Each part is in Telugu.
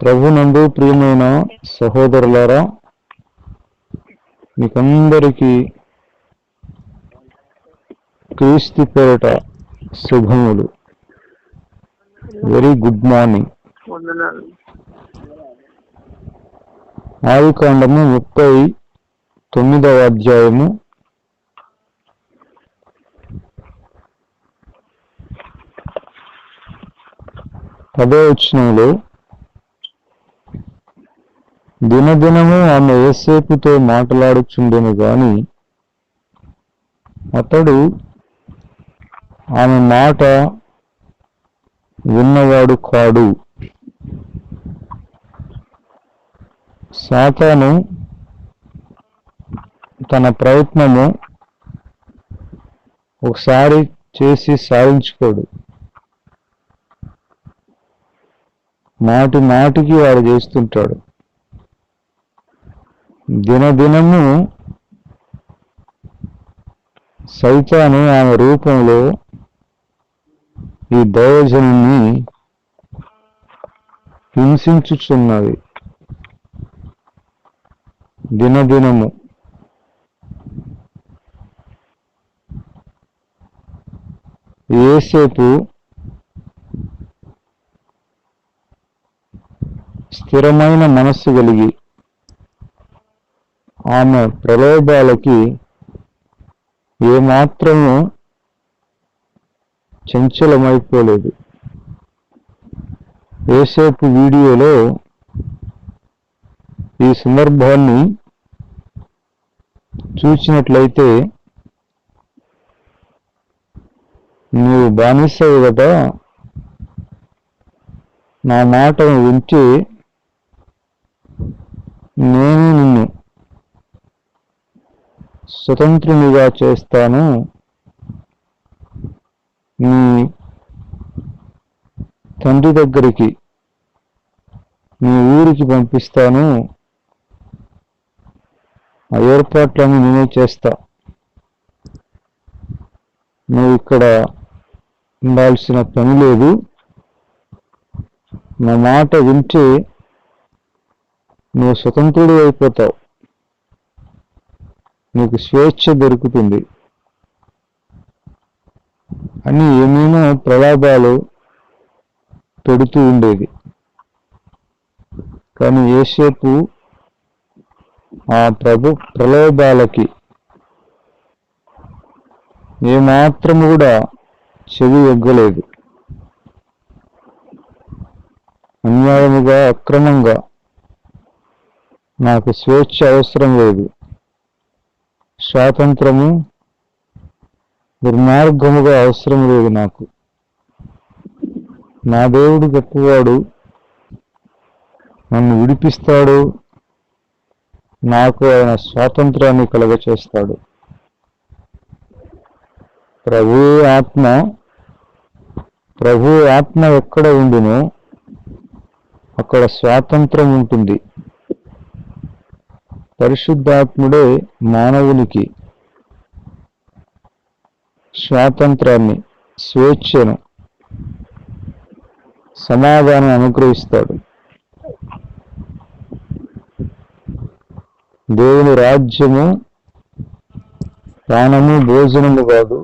ప్రభునందు ప్రియమైన సహోదరులారా, మీకందరికీ క్రీస్తు పేరిట శుభములు. Very good morning. ఆదికాండము 39వ అధ్యాయము 10వ వచనంలో, దినదినము ఆమె యోసేపుతో మాట్లాడుచుండెను గాని అతడు ఆమె మాట విన్నవాడు కాడు. సాతాను తన ప్రయత్నము ఒకసారి చేసి సాధించుకోడు. మాటి మాటికి వాడు చేస్తుంటాడు. దినదినము సైతాను ఆమె రూపంలో ఈ దైవజనుని హింసించుచున్నది. దినదినము యోసేపు స్థిరమైన మనస్సు కలిగి ఆమె ప్రలోభాలకి ఏమాత్రము చంచలమైపోలేదు. యోసేపు వీడియోలో ఈ సందర్భాన్ని చూసినట్లయితే, నీవు బానిసవు కదా, నా మాటను వింటే నేను నిన్ను స్వతంత్రునిగా చేస్తాను, నీ తండ్రి దగ్గరికి, నీ ఊరికి పంపిస్తాను, ఆ ఏర్పాట్లను నేనే చేస్తా, నువ్వు ఇక్కడ ఉండాల్సిన పని లేదు, నా మాట వింటే నువ్వు స్వతంత్రుడు అయిపోతావు, నీకు స్వేచ్ఛ దొరుకుతుంది అని ఏమేమో ప్రలాభాలు పెడుతూ ఉండేది. కానీ యోసేపు ఆ ప్రలోభాలకి ఏమాత్రము కూడా చెవి ఎగ్గలేదు. అన్యాయముగా, అక్రమంగా నాకు స్వేచ్ఛ అవసరం లేదు, స్వాతంత్రము దుర్మార్గముగా అవసరం లేదు, నాకు నా దేవుడు గొప్పవాడు, నన్ను విడిపిస్తాడు, నాకు ఆయన స్వాతంత్రాన్ని కలుగచేస్తాడు. ప్రభు ఆత్మ ఎక్కడ ఉండునో అక్కడ స్వాతంత్రం ఉంటుంది. పరిశుద్ధాత్ముడే మానవునికి స్వాతంత్రాన్ని, స్వేచ్ఛను, సమాధానం అనుగ్రహిస్తాడు. దేవుని రాజ్యము ప్రాణము భోజనము కాదు,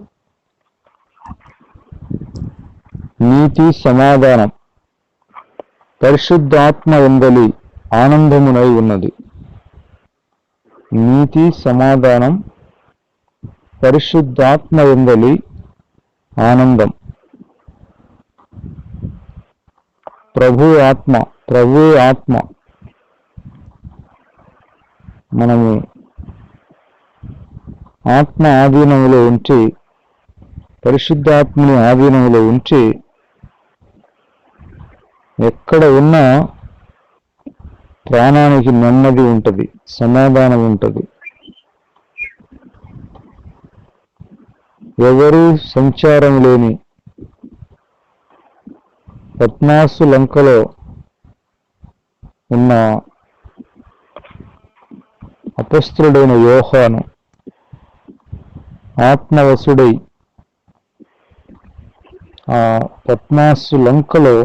నీతి సమాధానం పరిశుద్ధాత్మ ఎందలి ఆనందమునై ఉన్నది. నీతి సమాధానం పరిశుద్ధాత్మ ఎందలి ఆనందం. ప్రభు ఆత్మ మనము ఆత్మ ఆధీనంలో ఉంచి, పరిశుద్ధాత్మని ఆధీనంలో ఉంచి ఎక్కడ ఉన్నా ప్రాణానికి నెమ్మది ఉంటుంది, సమాధానం ఉంటుంది. ఎవరు సంచారం లేని పద్మాసు లంకలో ఉన్న అపస్తుడైన యోహాను ఆత్మవశుడై ఆ పద్మాసు లంకలో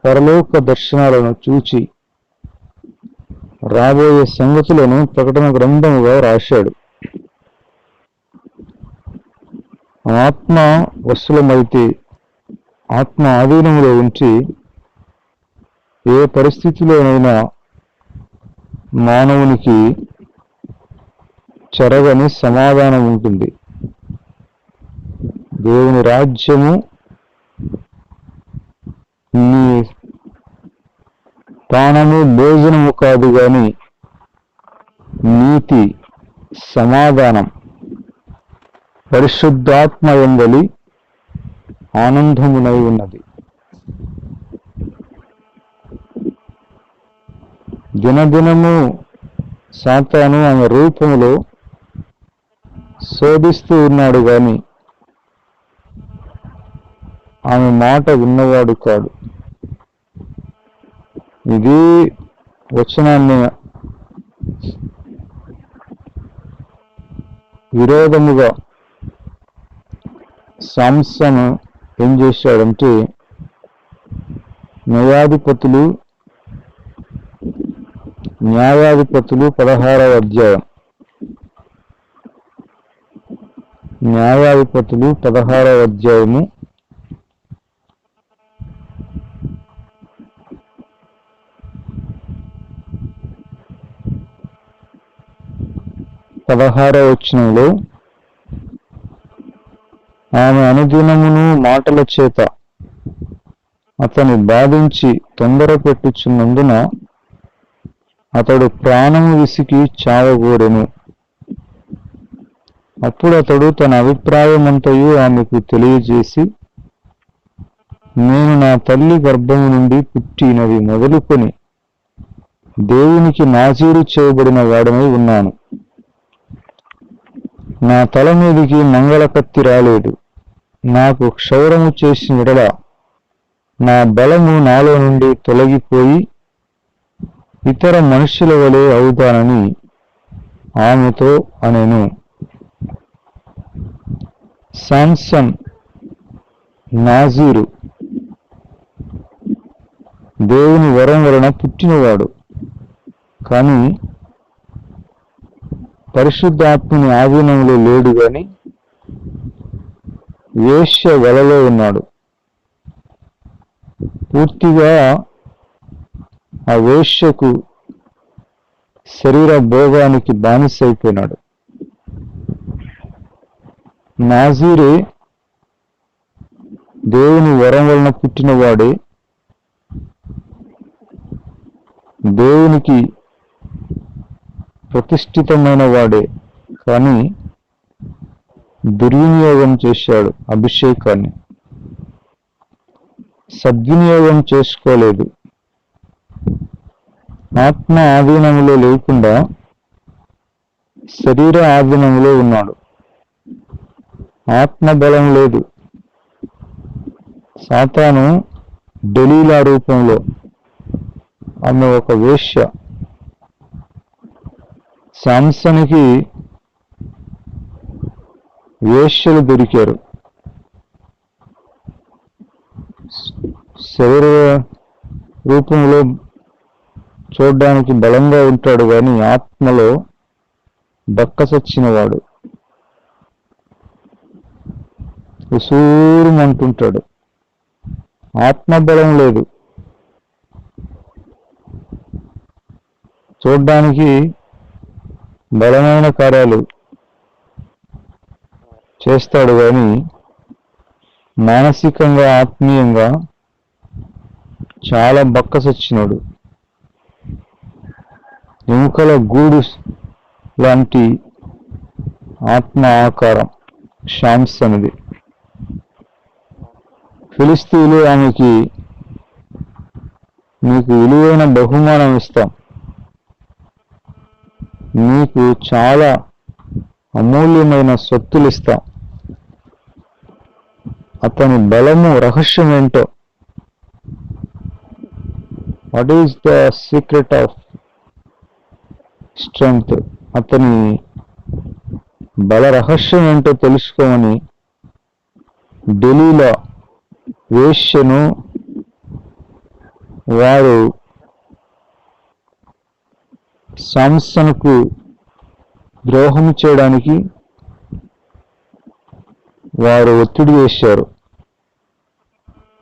పరలోక దర్శనాలను చూచి రాబోయే సంగతులను ప్రకటన గ్రంథముగా రాశాడు. ఆత్మ వశులమైతే, ఆత్మ ఆధీనంలో ఉంచి ఏ పరిస్థితిలోనైనా మానవునికి చెరగని సమాధానం ఉంటుంది. దేవుని రాజ్యము నీ పానము భోజనము కాదు గాని నీతి, సమాధానం, పరిశుద్ధాత్మ యందలి ఆనందమునై ఉన్నది. దినదినము సాతాను ఆమె రూపములో శోధిస్తూ ఉన్నాడు గాని ఆమె మాట విన్నవాడు కాడు. ఇది వచనాన్ని విరోధముగా సంసను ఏం చేశాడంటే, న్యాయాధిపతులు 16వ అధ్యాయం, న్యాయాధిపతులు 16వ అధ్యాయము 16వ వచనంలో, ఆమె అనుదినమును మాటల చేత అతని బాధించి తొందర పెట్టుచున్నందున అతడు ప్రాణము విసికి చావగోరెను. అప్పుడు అతడు తన అభిప్రాయమంతయు ఆమెకు తెలియజేసి, నేను నా తల్లి గర్భము నుండి పుట్టినది మొదలుకొని దేవునికి నాజీరు చేయబడిన వాడనై ఉన్నాను. నా తల మీదికి మంగళ కత్తి రాలేదు. నాకు క్షౌరము చేసిన ఎడల నా బలము నాలో నుండి తొలగిపోయి ఇతర మనుష్యుల వలె అవుతానని ఆమెతో అనెను. సామ్సన్ నాజీరు దేవుని వరం వలన పుట్టినవాడు, కానీ పరిశుద్ధాత్మని ఆధీనంలో లేడు గాని వేశ్య వలలో ఉన్నాడు. పూర్తిగా ఆ వేశ్యకు శరీర భోగానికి బానిసైపోయినాడు. నాజీరే దేవుని వరం వలన పుట్టినవాడే, దేవునికి ప్రతిష్ఠితమైన వాడే, కానీ దుర్వినియోగం చేశాడు. అభిషేకాన్ని సద్వినియోగం చేసుకోలేదు. ఆత్మ ఆధీనంలో లేకుండా శరీర ఆధీనంలో ఉన్నాడు. ఆత్మ బలం లేదు. సాతాను దలీలా రూపంలో, ఆమె ఒక వేశ్య. సంసనికి వేశ్యలు దొరికారు. శరీర రూపంలో చూడడానికి బలంగా ఉంటాడు, కానీ ఆత్మలో బక్కసచ్చినవాడు, ఉసూరుమంటుంటాడు. ఆత్మబలం లేదు. చూడ్డానికి బలమైన కార్యాలు చేస్తాడు, కానీ మానసికంగా, ఆత్మీయంగా చాలా బక్కసచ్చినాడు. ఎముకల గూడు లాంటి ఆత్మ ఆకారం శాంసనిది. ఫిలిస్తీయులు ఆమెకి, నీకు విలువైన బహుమానం ఇస్తాం, నీకు చాలా అమూల్యమైన సొత్తులు ఇస్తాం, అతని బలము రహస్యం ఏంటో, what is the secret of strength, అతని బల రహస్యం ఏంటో తెలుసుకోమని దలీలా వేశ్యను వారు సంస్థకు ద్రోహం చేయడానికి వారు ఒత్తిడి వేశారు.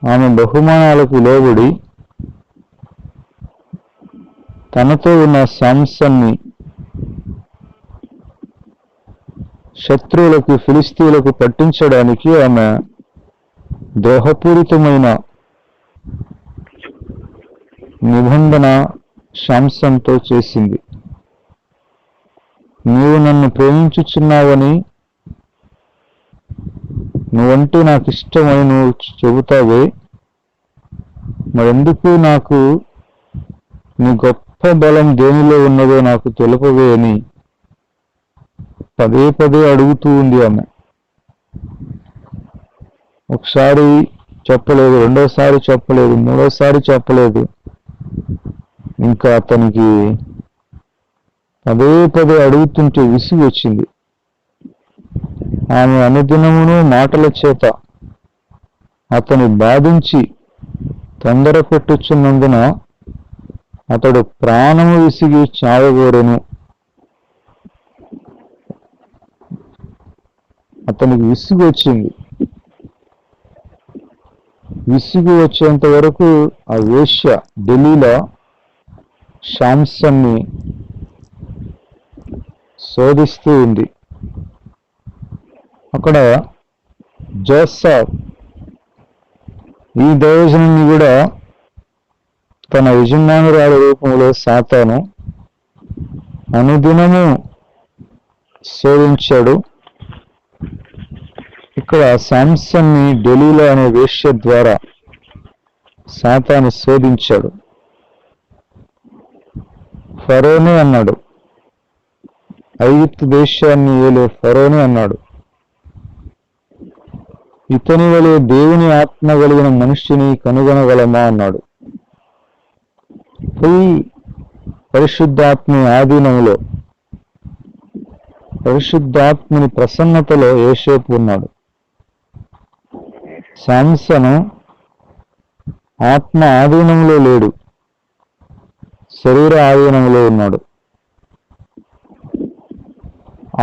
ఆమె బహుమానాలకు లోబడి తనతో ఉన్న సంస్థని శత్రువులకు ఫిలిస్తీయులకు పట్టించడానికి ఆమె ద్రోహపూరితమైన నిబంధన శాంసంతో చేసింది. నీవు నన్ను ప్రేమించుచున్నావని, నువ్వంటే నాకు ఇష్టమని నువ్వు చెబుతావే, మరెందుకు నాకు నీ గొప్ప బలం దేనిలో ఉన్నదో నాకు తెలుపవే అని పదే పదే అడుగుతూ ఉంది ఆమె. ఒకసారి చెప్పలేదు, రెండోసారి చెప్పలేదు, మూడోసారి చెప్పలేదు. ఇంకా అతనికి పదే పదే అడుగుతుంటే విసుగు వచ్చింది. ఆమె అనుదినమును మాటల చేత అతని బాధించి తొందర పెట్టుచున్నందున అతడు ప్రాణము విసిగి చావగోరెను. అతనికి విసుగు వచ్చింది. విసుగు వచ్చేంత వరకు ఆ వేశ్య దెలీలా శాంసన్ని శోధిస్తూ ఉంది. అక్కడ జోసెఫ్ ఈ దైవజనుని కూడా తన యజమానురాల రూపంలో సాతాను అనుదినము శోధించాడు. ఇక్కడ శాంసన్ని దెలీలా అనే వేశ్య ద్వారా సాతాను శోధించాడు. ఫరోనే అన్నాడు, ఐగుప్తు దేశాన్ని ఏలే ఫరోనే అన్నాడు, ఇతని వలె దేవుని ఆత్మ కలిగిన మనుష్యుని కనుగొనగలమా అన్నాడు. పరిశుద్ధాత్మ ఆధీనంలో, పరిశుద్ధాత్మని ప్రసన్నతలో యోసేపు ఉన్నాడు. శాంసను ఆత్మ ఆధీనంలో లేడు, శరీర ఆధీనంలో ఉన్నాడు.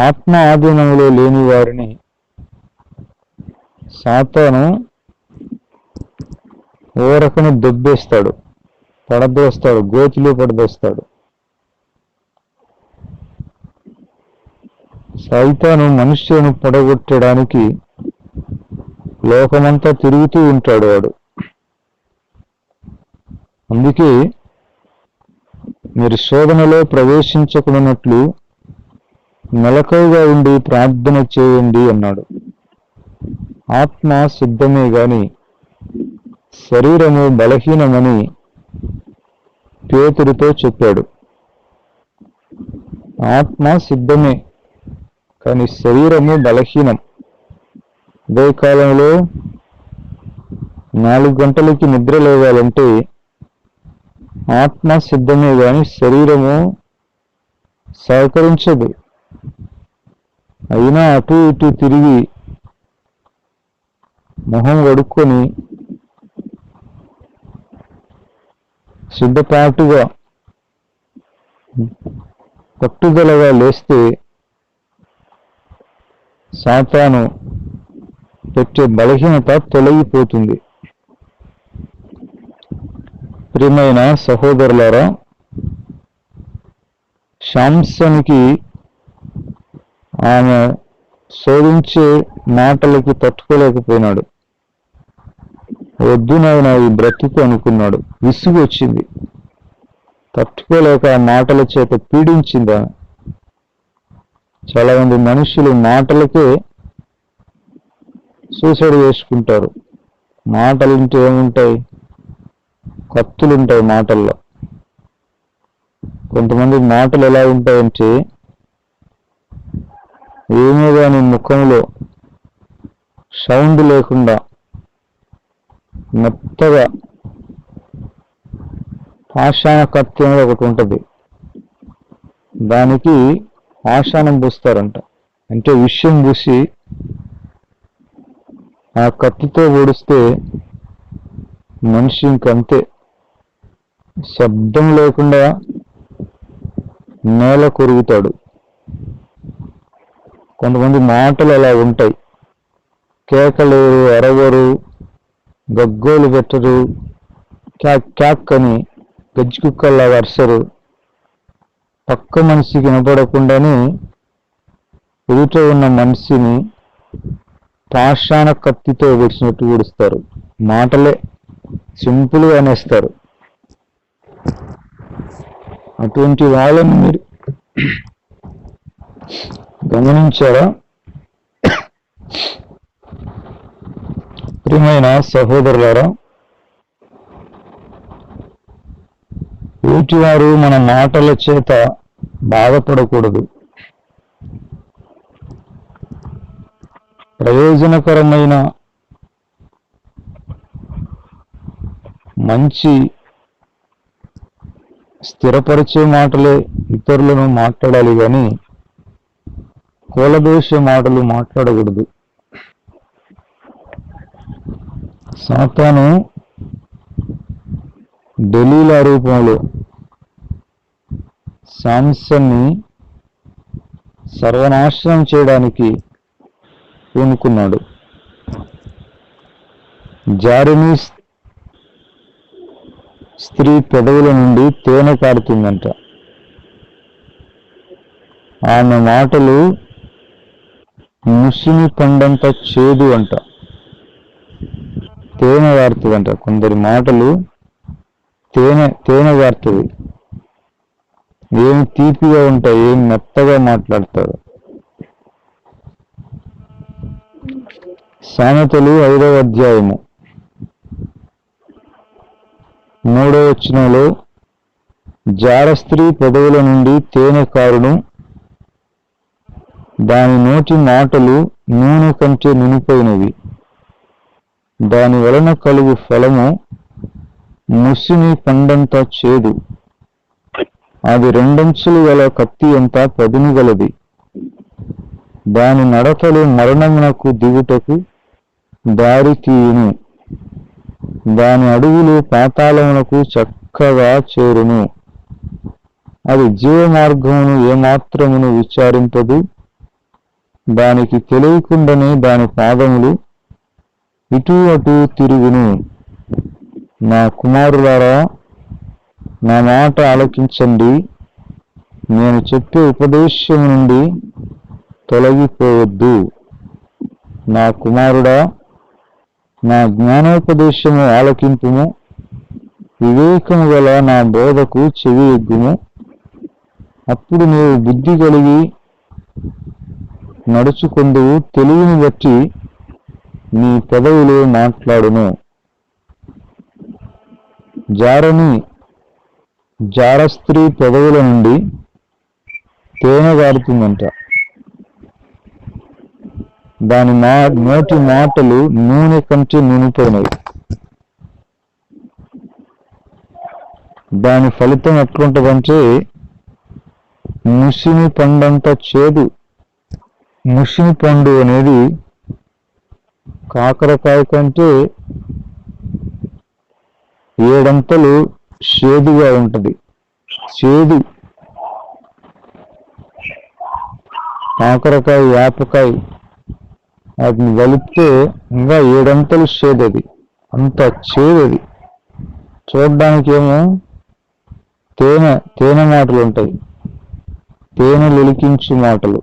ఆత్మ ఆధీనంలో లేని వారిని సాతాను ఓ రకము దొబ్బేస్తాడు, పడదోస్తాడు, గోతిలో పడదోస్తాడు. సైతాను మనుష్యులను పడగొట్టడానికి లోకమంతా తిరుగుతూ ఉంటాడు వాడు. అందుకే మీరు శోధనలో ప్రవేశించకున్నట్లు మెలకువగా ఉండి ప్రార్థన చేయండి అన్నాడు. ఆత్మ సిద్ధమే గాని శరీరము బలహీనమని పేతురుతో చెప్పాడు. ఆత్మ సిద్ధమే కానీ శరీరము బలహీనం. ఉదయకాలంలో 4 గంటలకి నిద్ర లేవాలంటే ఆత్మ సిద్ధమే గాని శరీరము సహకరించదు. అయినా అటు ఇటు తిరిగి మొహం కడుక్కొని సిద్ధపాటుగా పట్టుదలగా లేస్తే సాతాను పెట్టే బలహీనత తొలగిపోతుంది. ప్రియమైన సహోదరులారా, శాంసనికి ఆమె శోధించే మాటలకి తట్టుకోలేకపోయినాడు. వద్దు నాయన ఈ బ్రతుకు అనుకున్నాడు. విసుగు వచ్చింది, తట్టుకోలేక ఆ మాటల చేత పీడించింది. చాలా మంది మనుషులు మాటలకే సూసైడ్ చేసుకుంటారు. మాటలుంటే ఏముంటాయి? కత్తులుంటాయి మాటల్లో. కొంతమంది మాటలు ఎలా ఉంటాయంటే ఏమో కానీ ముఖంలో సౌండ్ లేకుండా మెత్తగా పాషాణ కత్తి అనేది ఒకటి ఉంటుంది. దానికి పాషాణం పూస్తారంట. అంటే విషయం పూసి ఆ కత్తితో పొడిస్తే మనిషి ఇంకంతే, శబ్దం లేకుండా నేల కొరుగుతాడు. కొంతమంది మాటలు అలా ఉంటాయి. కేకలేరు, అరవరు, గగ్గోలు పెట్టరు, క్యాక్ క్యాక్ అని గజ్జి కుక్కల్లా వరుసరు. పక్క మనిషికి వినపడకుండానే ఎదుట ఉన్న మనిషిని పాషాణ కత్తితో విడిచినట్టు ఊడుస్తారు. మాటలే సింపుల్గా అనేస్తారు. అటువంటి వాళ్ళని మీరు గమనించారా? ప్రియమైన సహోదరులారా, ఎదుటివారు మన మాటల చేత బాధపడకూడదు. ప్రయోజనకరమైన మంచి స్థిరపరిచే మాటలే ఇతరులను మాట్లాడాలి కానీ కూలదోషే మాటలు మాట్లాడకూడదు. సాతాను దలీలా రూపంలో సాంసన్ని సర్వనాశనం చేయడానికి పూనుకున్నాడు. జారిని స్త్రీ పెదవుల నుండి తేనె కారుతుందంట. ఆమె మాటలు ముసిని పండంత చేదు అంట. తేనె గారుతుందంట. కొందరి మాటలు తేనె గారుతుంది. ఏం తీపిగా ఉంటాయి, ఏం మెత్తగా మాట్లాడతారు. సామెతలు 5వ అధ్యాయము 3వ వచనంలో జార స్త్రీ పెదవుల నుండి తేనె కారును, దాని నోటి మాటలు నూనె కంటే నునిపోయినవి, దాని వలన కలుగు ఫలము ముసిని పండంత చేదు, అది 2 అంచులు గల కత్తి అంత పదును గలది, దాని నడకలు మరణమునకు దిగుటకు దారి తీయును, దాని అడుగులు పాతాళమునకు చక్కగా చేరును, అది జీవ మార్గమును ఏమాత్రమును విచారింపదు, దానికి తెలియకుండానే దాని పాదములు ఇటు అటు తిరుగును. నా కుమారులారా, నా మాట ఆలకించండి, నేను చెప్పే ఉపదేశం నుండి తొలగిపోవద్దు. నా కుమారుడా, నా జ్ఞానోపదేశము ఆలకింపుము, వివేకము గల నా బోధకు చెవి ఎగ్గుము. అప్పుడు నీవు బుద్ధి కలిగి నడుచుకొందువు, తెలివిని బట్టి నీ పెదవులు మాట్లాడును. జార స్త్రీ పెదవుల నుండి తేనె గారుతుందంట. దాని నోటి మాటలు నూనె కంటే నునిపోయినవి. దాని ఫలితం ఎట్లుంటదంటే ముసిని పండంత చేదు. ముసిని పండు అనేది కాకరకాయ కంటే 7 అంతలు చేదుగా ఉంటది. చేదు కాకరకాయ, వేపకాయ వాటిని కలిపితే ఇంకా 7 అంతలు చేదది. అంత చేదది. చూడడానికి ఏమో తేనె మాటలు ఉంటాయి, తేనె లిలికించు మాటలు.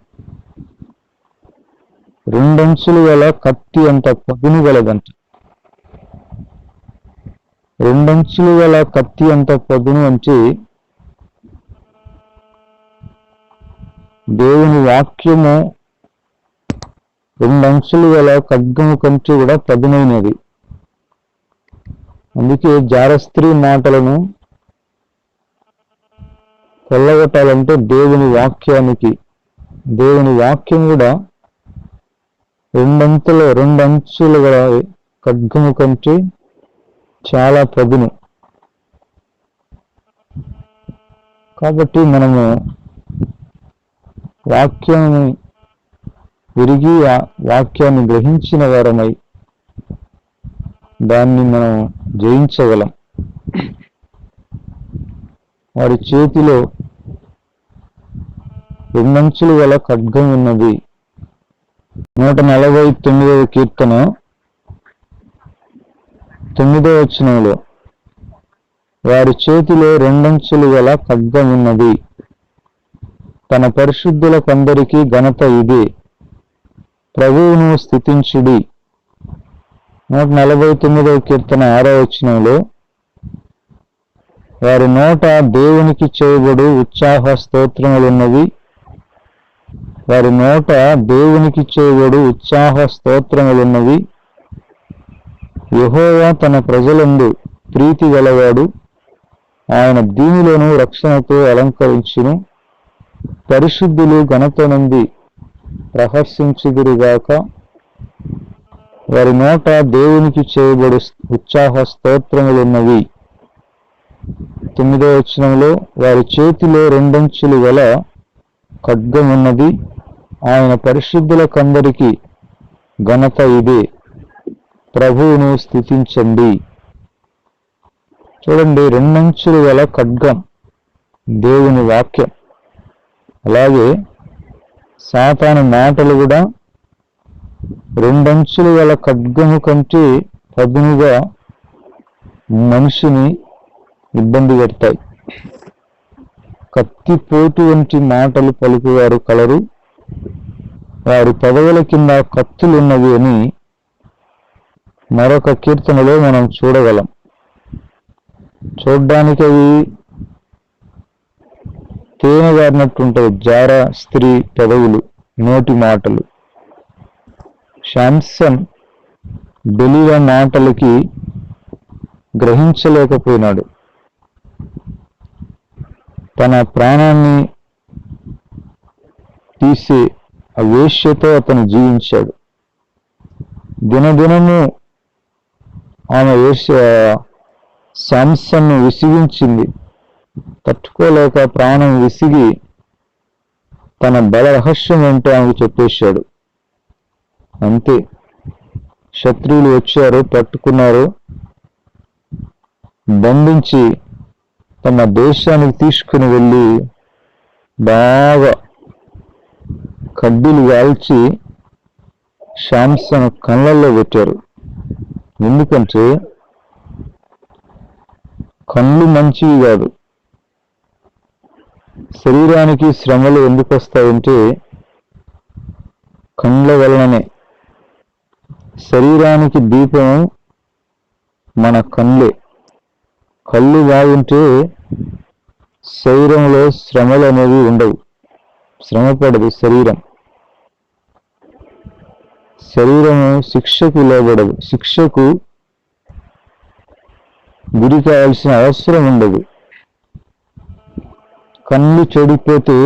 2 అంచులు గల కత్తి అంత పదును గలదంట. 2 అంచులు గల కత్తి అంత పదును అంటే దేవుని వాక్యము 2 అంచులు గల ఖడ్గము కంటే కూడా పదునైనది. అందుకే జారస్త్రీ మాటలను కొల్లగొట్టాలంటే దేవుని వాక్యం కూడా 2 అంచులు గల ఖడ్గము కంటే చాలా పదును. కాబట్టి మనము వాక్యాన్ని విరిగి వాక్యాన్ని గ్రహించిన వారమై దాన్ని మనం జయించగలం. వారి చేతిలో రెండంచులు గల ఖడ్గం ఉన్నది. 149వ కీర్తన 9వ వచనంలో వారి చేతిలో రెండంచులు గల ఖడ్గం ఉన్నది, తన పరిశుద్ధులకందరికీ ఘనత ఇదే, ప్రభువును స్తుతించుడి. 149వ కీర్తన 6వ వచనంలో వారి నోట దేవునికి చేయబడు ఉత్సాహ స్తోత్రములున్నవి, వారి నోట దేవునికి చేయబడు ఉత్సాహ స్తోత్రములున్నవి. యెహోవా తన ప్రజలందు ప్రీతి గలవాడు, ఆయన దీనులను రక్షణతో అలంకరించును. పరిశుద్ధులు ఘనత నుండి ప్రహర్షించుదురుగాక. వారి నోట దేవునికి చేయబడు ఉత్సాహ స్తోత్రములున్నవి. 9వ వచనంలో వారి చేతిలో రెండంచులు గల ఖడ్గం ఉన్నది, ఆయన పరిశుద్ధులకందరికీ ఘనత ఇదే, ప్రభువును స్తుతించండి. చూడండి, రెండంచులు గల ఖడ్గం దేవుని వాక్యం. అలాగే సాతాను మాటలు కూడా రెండంచులు గల ఖడ్గము కంటే పదునుగా మనిషిని ఇబ్బంది పెడతాయి. కత్తిపోటు వంటి మాటలు పలుకువారు కలరు, వారి పెదవుల కింద కత్తులున్నవి అని మరొక కీర్తనలో మనం చూడగలం. చూడ్డానికి అవి తేనె గారినట్టుంటాయి, జార స్త్రీ పెదవులు, నోటి మాటలు. శాంసన్ దెలీలా మాటలకి గ్రహించలేకపోయినాడు. తన ప్రాణాన్ని తీసి ఆ వేశ్యతో అతను జీవించాడు. దినదినము ఆమె శాంసన్ను విసిగించింది. తట్టుకోలేక ప్రాణం విసిగి తన బల రహస్యం ఏంటో ఆమెకు చెప్పేశాడు. అంతే, శత్రువులు వచ్చారు, పట్టుకున్నారు, బంధించి తమ దేశానికి తీసుకుని వెళ్ళి బాగా కడ్డీలు కాల్చి శాంసన్ కళ్ళల్లో పెట్టారు. ఎందుకంటే కళ్ళు మంచివి కాదు. శరీరానికి శ్రమలు ఎందుకు వస్తాయంటే కళ్ళ వలననే. శరీరానికి దీపం మన కళ్ళే. కళ్ళు బాగుంటే శరీరంలో శ్రమలు అనేవి ఉండవు, శ్రమపడదు శరీరం. శరీరము శిక్షకు లోబడదు, శిక్షకు గురి కావాల్సిన అవసరం ఉండదు. కళ్ళు చెడిపోతే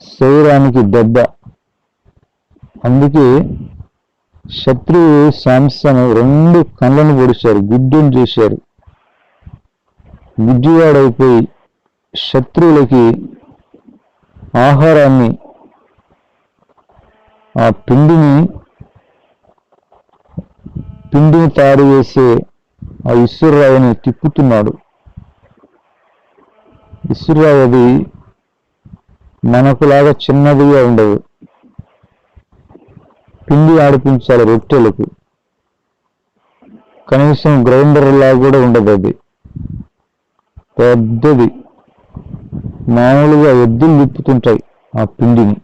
శరీరానికి దెబ్బ. అందుకే శత్రువు శాంసన్ 2 కళ్ళను పొడిచారు, గుడ్డును చేశారు. గుడ్డివాడైపోయి శత్రువులకి ఆహారాన్ని, ఆ పిండిని తారు వేసే ఆ ఇసురాయిని తిప్పుతున్నాడు. ఇసురాయి అది మనకులాగా చిన్నదిగా ఉండదు. పిండి ఆడిపించాలి రొట్టెలకు, కనీసం గ్రైండర్ లాగా కూడా ఉండదు. అది పెద్దది. మామూలుగా ఎద్దులు తిప్పుతుంటాయి ఆ పిండిని.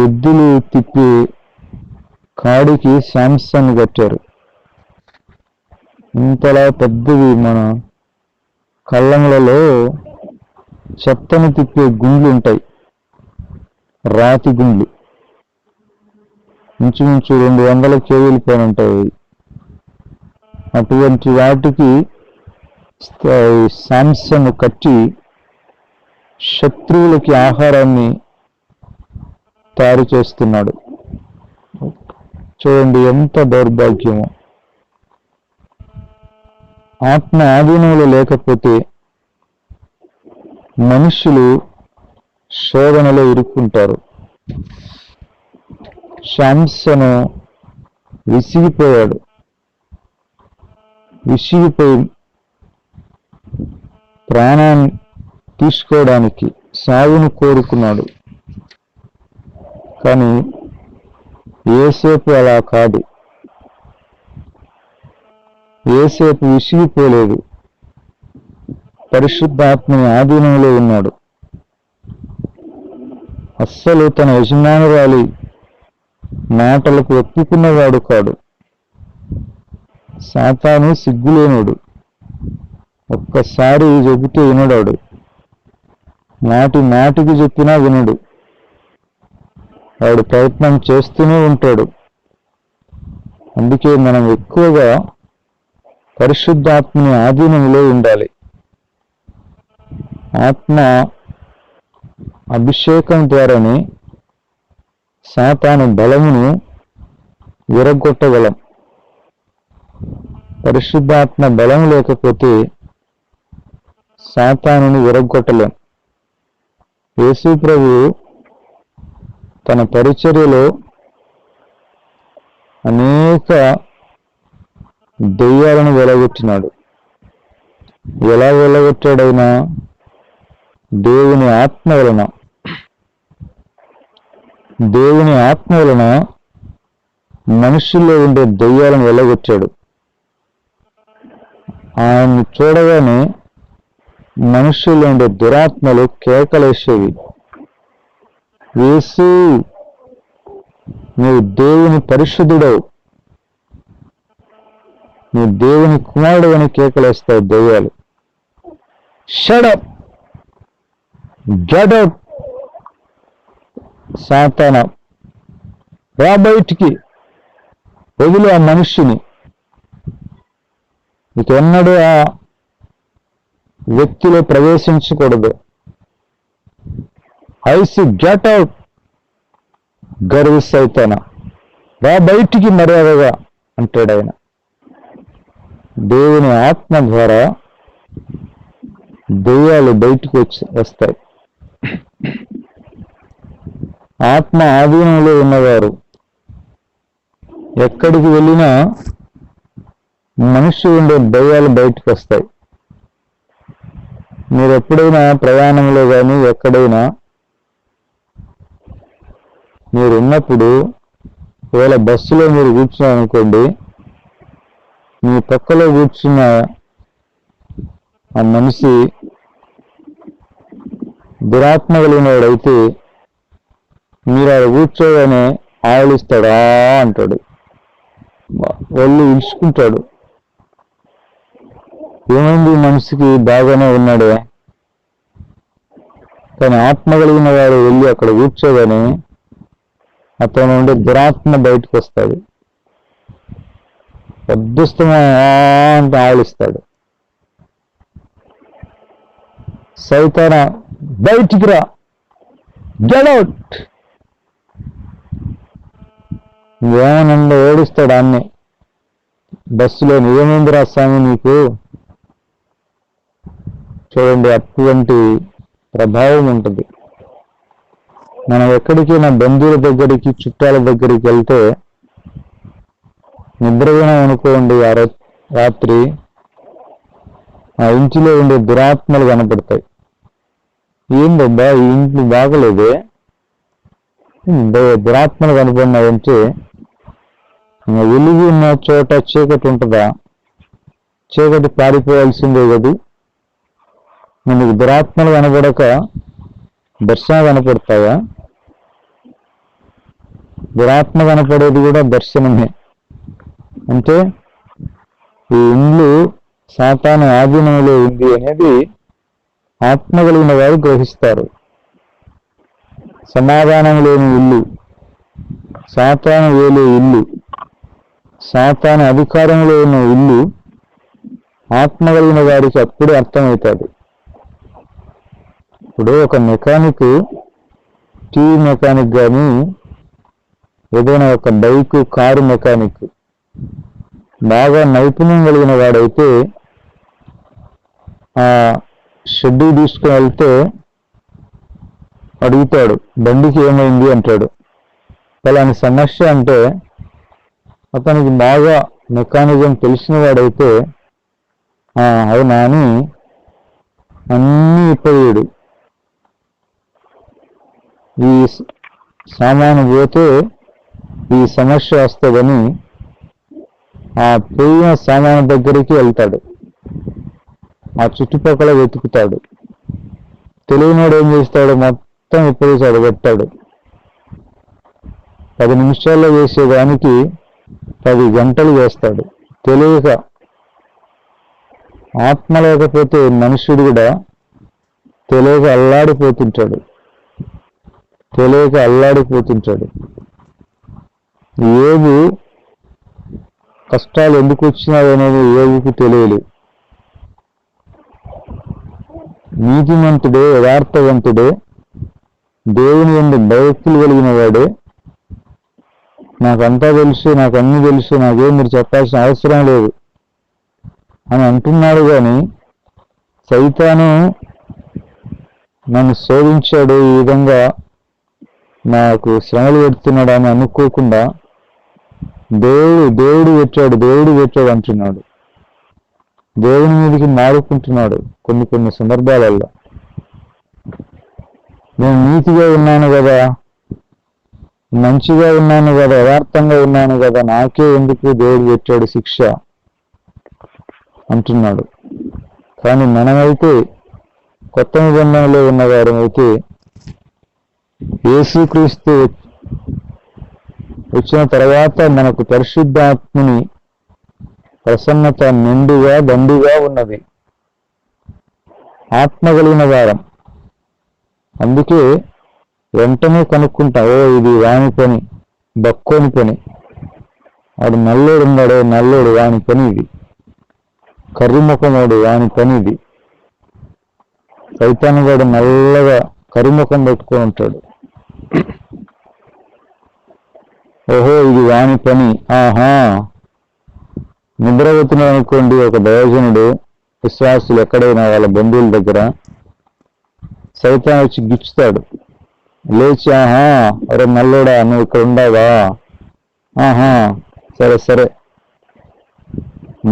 ఎద్దులు తిప్పి కాడికి శాంసన్ కట్టారు. ఇంతలా పెద్దది. మన కళ్ళంలలో చెత్తను తిప్పే గుండ్లు ఉంటాయి, రాతి గుండ్లు, ఇంచుమించు 200 kg పైన ఉంటాయి. అటువంటి వాటికి శాంసన్ కట్టి శత్రువులకి ఆహారాన్ని తయారు చేస్తున్నాడు. చూడండి ఎంత దౌర్భాగ్యమో. ఆత్మ ఆధీనంలో లేకపోతే మనుషులు శోధనలో ఇరుక్కుంటారు. శాంసను విసిగిపోయాడు. విసిగిపోయి ప్రాణాన్ని తీసుకోవడానికి సావును కోరుకున్నాడు. కానీ యోసేపు అలా కాదు. యోసేపు విసిగిపోలేదు. పరిశుద్ధాత్మని ఆధీనంలో ఉన్నాడు. అస్సలు తన యజమానురాలి మాటలకు ఒప్పుకున్నవాడు కాడు. సాతాను సిగ్గులేనుడు. ఒక్కసారి చెబితే వినడాడు. మాటికి చెప్పినా వినడు. వాడు ప్రయత్నం చేస్తూనే ఉంటాడు. అందుకే మనం ఎక్కువగా పరిశుద్ధాత్మని ఆధీనంలో ఉండాలి. ఆత్మ అభిషేకం ద్వారానే సాతాను బలమును విరగొట్టగలం. పరిశుద్ధాత్మ బలం లేకపోతే సాతానుని విరగొట్టలేం. యేసు ప్రభువు తన పరిచర్యలో అనేక దెయ్యాలను వెలగొట్టినాడు. ఎలా వెలగొట్టాడైనా దేవుని ఆత్మ వలన. దేవుని ఆత్మ వలన మనుషుల్లో ఉండే దెయ్యాలను వెలగొట్టాడు. ఆయన్ని చూడగానే మనుషుల్లో ఉండే దురాత్మలు కేకలేసేవి. యేసు, నీవు దేవుని పరిశుద్ధుడవు, నీ దేవుని కుమారుడు అని కేకలేస్తాయి దెయ్యాలు. షట్ అప్, గెట్ అవుట్, సాతాన రా బయటికి, వదిలి ఆ మనుష్యుని. ఇకెన్నడూ ఆ వ్యక్తిలో ప్రవేశించకూడదు. ఐసి గెట్ అవుట్, గర్వి సైతాన రా బయటికి మర్యాదగా అంటాడు ఆయన. దేవుని ఆత్మ ద్వారా దెయ్యాలు బయటికి వస్తాయి. ఆత్మ ఆధీనంలో ఉన్నవారు ఎక్కడికి వెళ్ళినా మనిషి ఉండే దెయ్యాలు బయటకు వస్తాయి. మీరు ఎప్పుడైనా ప్రయాణంలో కానీ ఎక్కడైనా మీరు ఉన్నప్పుడు ఒకవేళ బస్సులో మీరు కూర్చున్నారనుకోండి, మీ పక్కలో కూర్చున్న ఆ మనిషి దురాత్మ కలిగినవాడైతే మీరు అక్కడ కూర్చోగానే ఆవలిస్తాడు, అంటాడు, ఒళ్ళు ఇడుచుకుంటాడు. ఏమైంది మనిషికి, బాగానే ఉన్నాడే. కానీ ఆత్మ కలిగిన వాడు వెళ్ళి అక్కడ కూర్చోగానే అతను ఉండే దురాత్మ బయటకు వస్తాడు. అదృష్టమా అంటే ఆవలిస్తాడు. సైతాన బయటికి రా, గెట్ అవుట్. ఏమనండి ఓడిస్తాడు అన్నే బస్సులో. ఏమైందిరా స్వామి నీకు? చూడండి, అటువంటి ప్రభావం ఉంటుంది. మనం ఎక్కడికైనా బంధువుల దగ్గరికి, చుట్టాల దగ్గరికి వెళ్తే నిద్రపోయినా అనుకోండి, ఆ రాత్రి ఆ ఇంటిలో ఉండే దురాత్మలు కనపడతాయి. ఏందబ్బా ఈ ఇంట్లో బాగలేదే, దురాత్మలు కనపడినాయంటే వెలుగు ఉన్న చోట చీకటి ఉంటుందా? చీకటి పారిపోవాల్సిందే కదా. నీకు దురాత్మలు కనపడక దర్శనం కనపడతాయా? దురాత్మ కనపడేది కూడా దర్శనమే. అంటే ఈ ఇల్లు సాతాను ఆధీనంలో ఉంది అనేది ఆత్మ కలిగిన వారు గ్రహిస్తారు. సమాధానం లేని ఇల్లు, సాతాను వేలే ఇల్లు, సాతాను అధికారంలో ఉన్న ఇల్లు ఆత్మ కలిగిన వారికి అప్పుడే అర్థమవుతుంది. ఇప్పుడు ఒక మెకానిక్, టీవీ మెకానిక్ కానీ ఏదైనా ఒక బైక్, కారు మెకానిక్ బాగా నైపుణ్యం కలిగిన వాడైతే ఆ షెడ్డు తీసుకుని వెళ్తే అడుగుతాడు, బండికి ఏమైంది అంటాడు. అలాంటి సమస్య అంటే అతనికి బాగా మెకానిజం తెలిసిన వాడైతే అవునా అని అన్నీ విప్పదీయుడు. ఈ సామాను పోతే ఈ సమస్య వస్తుందని ఆ పోయిన సామాను దగ్గరికి వెళ్తాడు. ఆ చుట్టుపక్కల వెతుకుతాడు. తెలియనివాడు ఏం చేస్తాడు? మొత్తం విప్పదీశాడు, పెట్టాడు. 10 నిమిషాల్లో చేసేదానికి 10 గంటలు చేస్తాడు. తెలియక. ఆత్మ లేకపోతే మనుషుడు కూడా తెలియక అల్లాడిపోతుంటాడు. ఏబు కష్టాలు ఎందుకు వచ్చినాయనేది ఏబుకు తెలియదు. నీతిమంతుడే, యథార్థవంతుడే, దేవుని యందు భయభక్తులు కలిగిన వాడే, నాకంతా తెలుసు, నాకు అన్ని తెలుసు, నాకేం మీరు చెప్పాల్సిన అవసరం లేదు అని అంటున్నాడు. కానీ సైతాను నన్ను శోధించాడు, ఈ విధంగా నాకు శ్రమలు పెడుతున్నాడు అని అనుకోకుండా దేవుడు పెట్టాడు అంటున్నాడు. దేవుని మీదకి మారుకుంటున్నాడు కొన్ని సందర్భాలలో. నేను నీతిగా ఉన్నాను కదా, మంచిగా ఉన్నాను కదా, యథార్థంగా ఉన్నాను కదా, నాకే ఎందుకు దేవుడు పెట్టాడు శిక్ష అంటున్నాడు. కానీ మనమైతే కొత్త నిబంధనలో ఉన్నవారు అయితే యేసుక్రీస్తు వచ్చిన తర్వాత మనకు పరిశుద్ధాత్మని ప్రసన్నత మెండుగా దండుగా ఉన్నది. ఆత్మ కలిగిన వారం. అందుకే వెంటనే కనుక్కుంటా, ఇది వాని పని, బక్కోని పని. వాడు నల్లోడు ఉన్నాడు, నల్లోడు వాని పని ఇది. కర్రిముఖముడు వాని పని ఇది. సైతాను వాడు నల్లగా కరిముఖం పెట్టుకొని ఉంటాడు. ఓహో, ఇది వాని పని. ఆహా, నిద్రపోతున్నా అనుకోండి ఒక దైవజనుడు, విశ్వాసులు ఎక్కడైనా వాళ్ళ బంధువుల దగ్గర సైతాన్ వచ్చి గిచ్చుతాడు. లేచి, ఆహా అరే నల్లోడా, నువ్వు ఇక్కడ ఉండవా? ఆహా, సరే.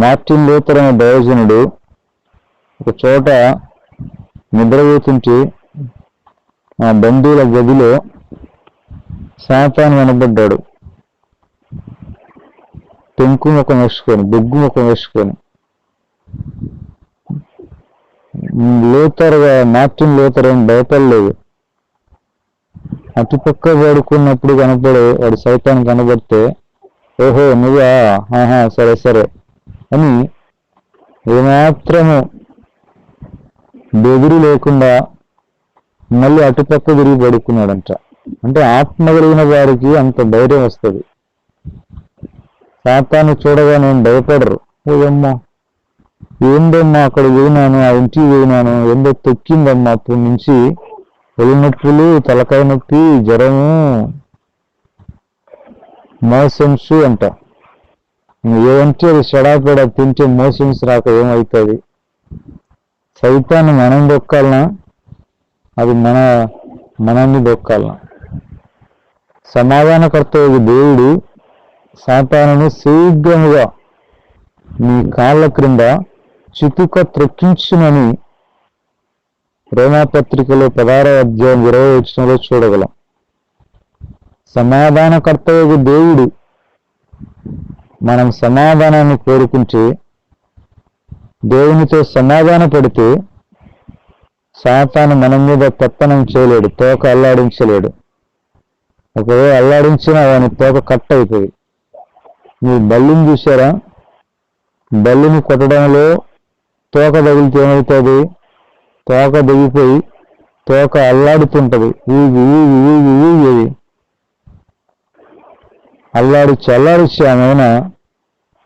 మార్టిన్ లూథర్ అనే దైవజనుడు ఒక చోట నిద్రపోతుంటే ఆ బంధువుల గదిలో సాతాను కనబడ్డాడు. పెంకు ముఖం వేసుకొని, బొగ్గు ముఖం వేసుకొని. మార్టిన్ లూథర్ ఏం భయపడలేదు. అటుపక్క పడుకున్నప్పుడు వాడు సైతాన్ కనబడితే, ఓహో నువ్వా, ఆహా సరే అని ఏమాత్రము బెదిరి లేకుండా మళ్ళీ అటుపక్క తిరిగి పడుకున్నాడంట. అంటే ఆత్మ కలిగిన వారికి అంత ధైర్యం వస్తుంది. సాతాను చూడగా నేను భయపడరు. ఓయమ్మా, ఏందమ్మా అక్కడ పోయినాను, ఆ ఇంటికి పోయినాను, ఏందో తొక్కిందమ్మా, అప్పటి నుంచి ఒళ్ళు నొప్పులు, తలకాయ నొప్పి, జ్వరము, మోషన్స్ అంట. ఏమంటే అది చెడాపెడా తింటే మోషన్స్ రాక ఏమవుతుంది? సైతాన్ని మనం దొక్కాలనా, అది మనల్ని దొక్కాలనా? సమాధానకర్త దేవుడు సాతానును శీఘ్రముగా నీ కాళ్ళ క్రింద చితుక త్రొక్కించునని రోమాపత్రికలో 16వ అధ్యాయం 20వ వచనంలో చూడగలం. సమాధానకర్తయగు దేవుడు మనం సమాధానాన్ని కోరుకుంటే, దేవునితో సమాధాన పడితే సాతాను మన మీద పెత్తనం చేయలేడు, తోక అల్లాడించలేడు. ఒకవేళ అల్లాడించినా వాని తోక కట్ అవుతుంది. మీరు బల్లిని చూసారా? బల్లిని కొట్టడంలో తోక తగిలితే ఏమవుతుంది? తోక దిగిపోయి తోక అల్లాడుతుంటది. ఊగి అల్లాడిచ్చి ఆమెన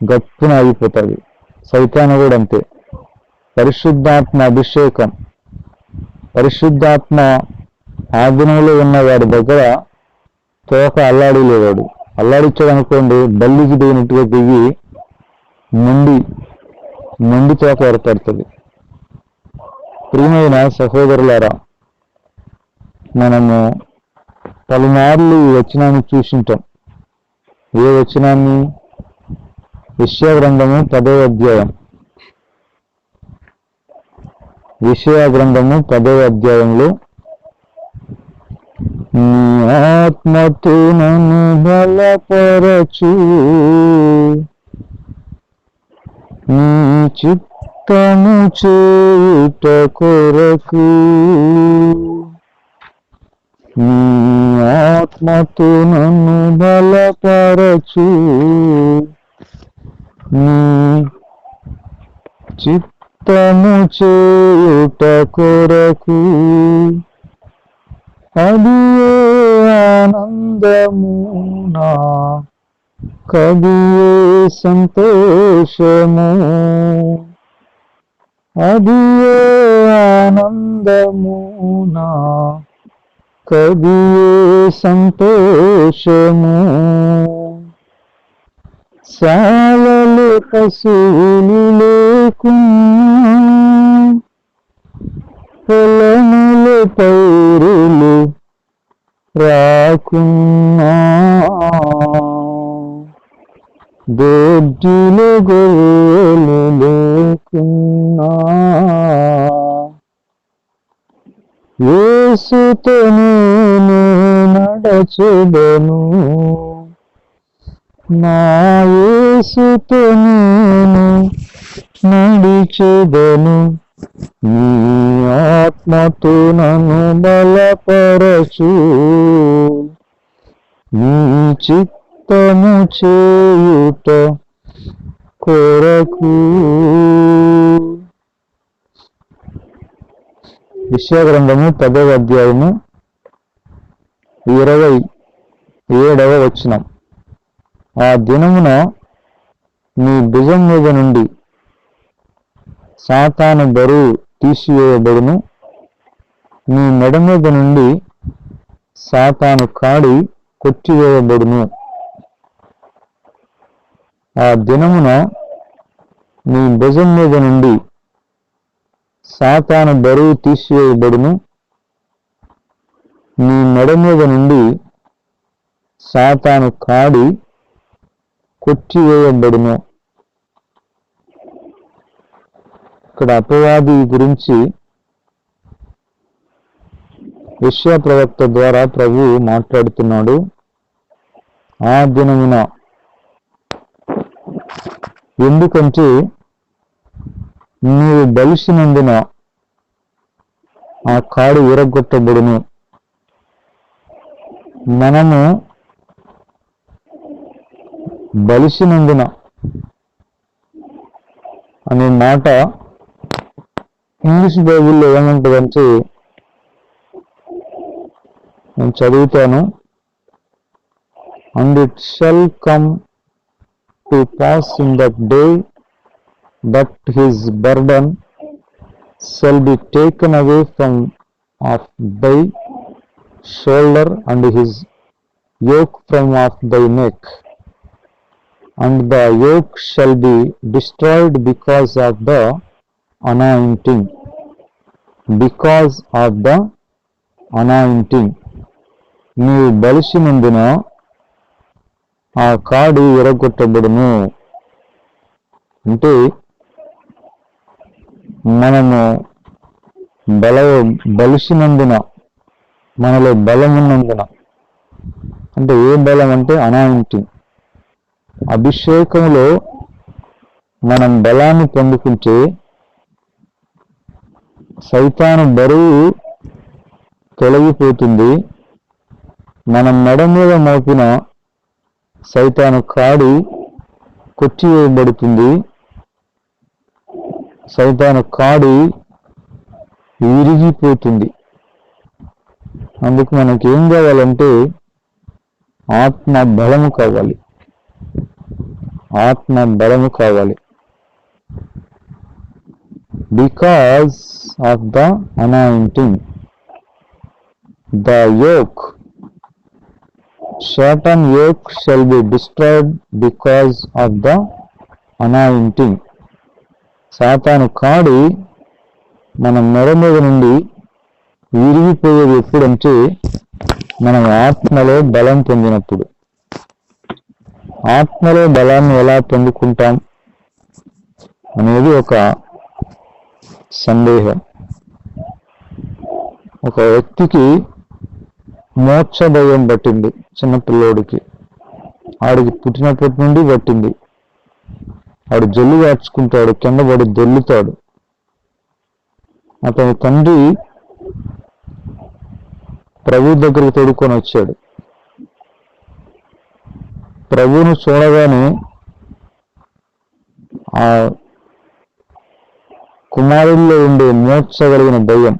గప్పున ఆగిపోతుంది. సైతాను కూడా అంతే. పరిశుద్ధాత్మ అభిషేకం, పరిశుద్ధాత్మ ఆధీనంలో ఉన్న వాడి దగ్గర తోక అల్లాడిలేవాడు. అల్లాడిచ్చాడు అనుకోండి, బల్లికి దిగినట్టుగా దిగి మొండి తోక ఏర్పడుతుంది. ప్రియమైన సహోదరులారా, మనము పలుమార్లు ఈ వచనాన్ని చూసింటాం. ఏ వచనాన్ని? యెషయా గ్రంథము 10వ అధ్యాయం. యెషయా గ్రంథము 10వ అధ్యాయంలో నీ ఆత్మతో నన్ను బలపరచు, నీ చిత్తము చేయుట కొరకు, నీ ఆత్మతో నన్ను బలపరచు, నీ చిత్తము చేయుట కొరకు, అది ఆనందము నా కదియే సంతోషము, అది ఆనందము నా కదియే సంతోషము. శాలలు పశువులు లేకున్నా, పొలములు పైరులు రాకున్నా, దొడ్డిలో గొర్రెలు లేకున్నా, యేసుతో నేను నడచెదను, నా యేసుతో నేను నడిచెదను, నీ ఆత్మతో నన్ను బలపరచు, నీ చిత్తము చేయుట కొరకు. యెషయా గ్రంథము 10వ అధ్యాయము 27వ వచనం. ఆ దినమున నీ భుజం మీద నుండి సాతాను బరువు తీసివేయబడును, నీ మెడ మీద నుండి సాతాను కాడి కొట్టివేయబడును. ఆ దినమున నీ భుజం మీద నుండి సాతాను బరువు తీసివేయబడును, నీ మెడ మీద నుండి సాతాను కాడి కొట్టివేయబడును. ఇక్కడ అపవాది గురించి యెషయా ప్రవక్త ద్వారా ప్రభువు మాట్లాడుతున్నాడు. ఆ దినమున, ఎందుకంటే నీవు బలిసినందున ఆ కాడు విరగొట్టబడును. మనము బలిసినందున అనే మాట ఇంగ్లీష్ బైబిల్లో ఏమంటుందంటే, నేను చదువుతాను. And it shall come to pass in that day that his burden shall be taken away from off thy shoulder, and his yoke from off thy neck, and the yoke shall be destroyed because of the anointing. Because of the anointing. నీవు బలిసినందున ఆ కాడు విరగొట్టబడును. అంటే మనము బలిసినందున, మనలో బలం ఉన్నందున. అంటే ఏ బలం అంటే అనాయింటింగ్. అభిషేకంలో మనం బలాన్ని పొందుకుంటే సైతాను బరువు తొలగిపోతుంది. మనం మెడ మీద మోపిన సైతాను కాడి కొట్టివేయబడుతుంది. సైతాను కాడి విరిగిపోతుంది. అందుకు మనకి ఏం కావాలంటే ఆత్మ బలము కావాలి. ఆత్మ బలము కావాలి. Because of the anointing, the yoke, Satan yoke shall be destroyed because of the anointing. సాతాను కాడి మన మెడ మీద నుండి విరిగిపోయేది ఎప్పుడంటే మనం ఆత్మలో బలం పొందినప్పుడు. ఆత్మలో బలాన్ని ఎలా పొందుకుంటాం అనేది ఒక సందేహం. ఒక వ్యక్తికి మోక్ష భయం పట్టింది, చిన్నపిల్లోడికి. ఆడికి పుట్టినప్పటి నుండి పట్టింది. ఆడు జల్లు కార్చుకుంటాడు, కింద పడి దొల్లుతాడు. అతని తండ్రి ప్రభు దగ్గరకు తోడుకొని వచ్చాడు. ప్రభువును చూడగానే ఆ కుమారుల్లో ఉండే మోక్ష కలిగిన దయ్యం,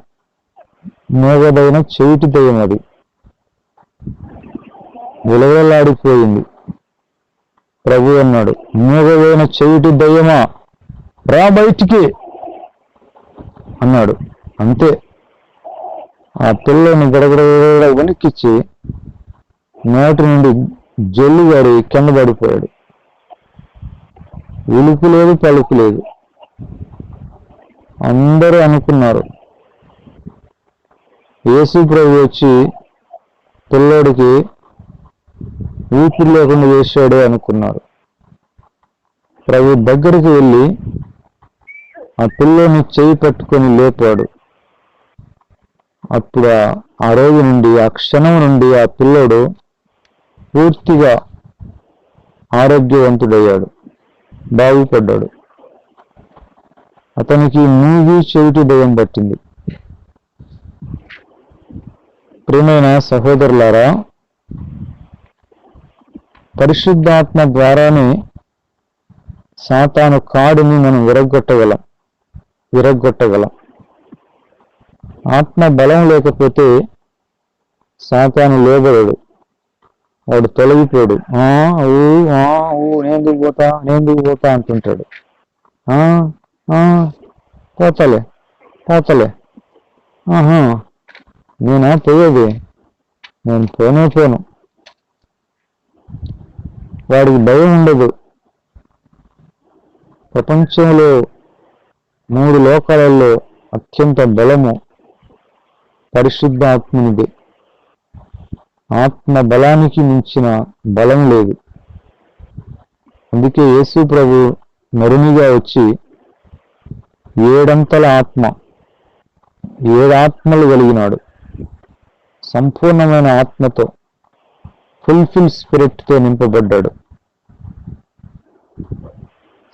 మోగదైన చెవిటి దయ్యం, అది విలవలాడిపోయింది. ప్రభు అన్నాడు, మోగదైన చెవిటి దయ్యమా, రా బయటికి అన్నాడు. అంతే, ఆ పిల్లని గడగడ వెనక్కిచ్చి నోటి నుండి జల్లుగాడి కింద పడిపోయాడు. ఉలుపు లేదు, పలుకు లేదు. అందరూ అనుకున్నారు యేసు ప్రభు వచ్చి పిల్లోడికి ఊపిరి లేకుండా చేశాడు అనుకున్నారు. ప్రభు దగ్గరికి వెళ్ళి ఆ పిల్లోని చేయి పట్టుకొని లేపాడు. అప్పుడు ఆ రోజు నుండి, ఆ క్షణం నుండి ఆ పిల్లోడు పూర్తిగా ఆరోగ్యవంతుడయ్యాడు, బాగుపడ్డాడు. అతనికి మూగి చెవిటి దయ్యం పట్టింది. ప్రియమైన సహోదరులారా, పరిశుద్ధాత్మ ద్వారానే సాతాను కాడిని మనం విరగ్గొట్టగలం. ఆత్మ బలం లేకపోతే సాతాను లోబడడు, వాడు తొలగిపోడు. నేందుకు పోతా అంటుంటాడు. పోతలే నేనా పోయేది, నేను పోను. వాడికి భయం ఉండదు. ప్రపంచంలో 3 లోకాలలో అత్యంత బలము పరిశుద్ధ ఆత్మనిది. ఆత్మ బలానికి మించిన బలం లేదు. అందుకే యేసు ప్రభు నరునిగా వచ్చి 7 ఆత్మ, 7 ఆత్మలు కలిగినాడు. సంపూర్ణమైన ఆత్మతో, ఫుల్ఫిల్ స్పిరిట్తో నింపబడ్డాడు.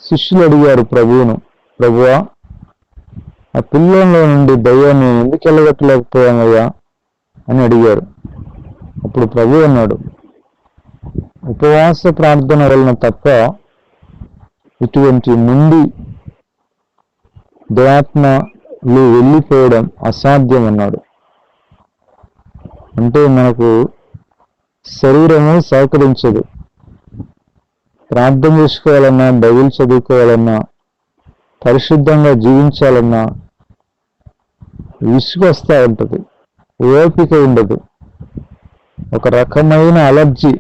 శిష్యులు అడిగారు ప్రభువును, ప్రభువా, ఆ పిల్లల్లో నుండి దయ్యాన్ని ఎందుకు వెళ్ళగట్టలేకపోయామయ్యా అని అడిగారు. అప్పుడు ప్రభు అన్నాడు, ఉపవాస ప్రార్థన వలన తప్ప ఇటువంటి నుండి దయాత్మలు వెళ్ళిపోవడం అసాధ్యం అన్నాడు. అంటే మనకు శరీరము సహకరించదు. ప్రార్థన చేసుకోవాలన్నా, బైబిల్ చదువుకోవాలన్నా, పరిశుద్ధంగా జీవించాలన్నా విసుగు వస్తూ ఉంటుంది, ఓపిక ఉండదు, ఒక రకమైన అలర్జీ.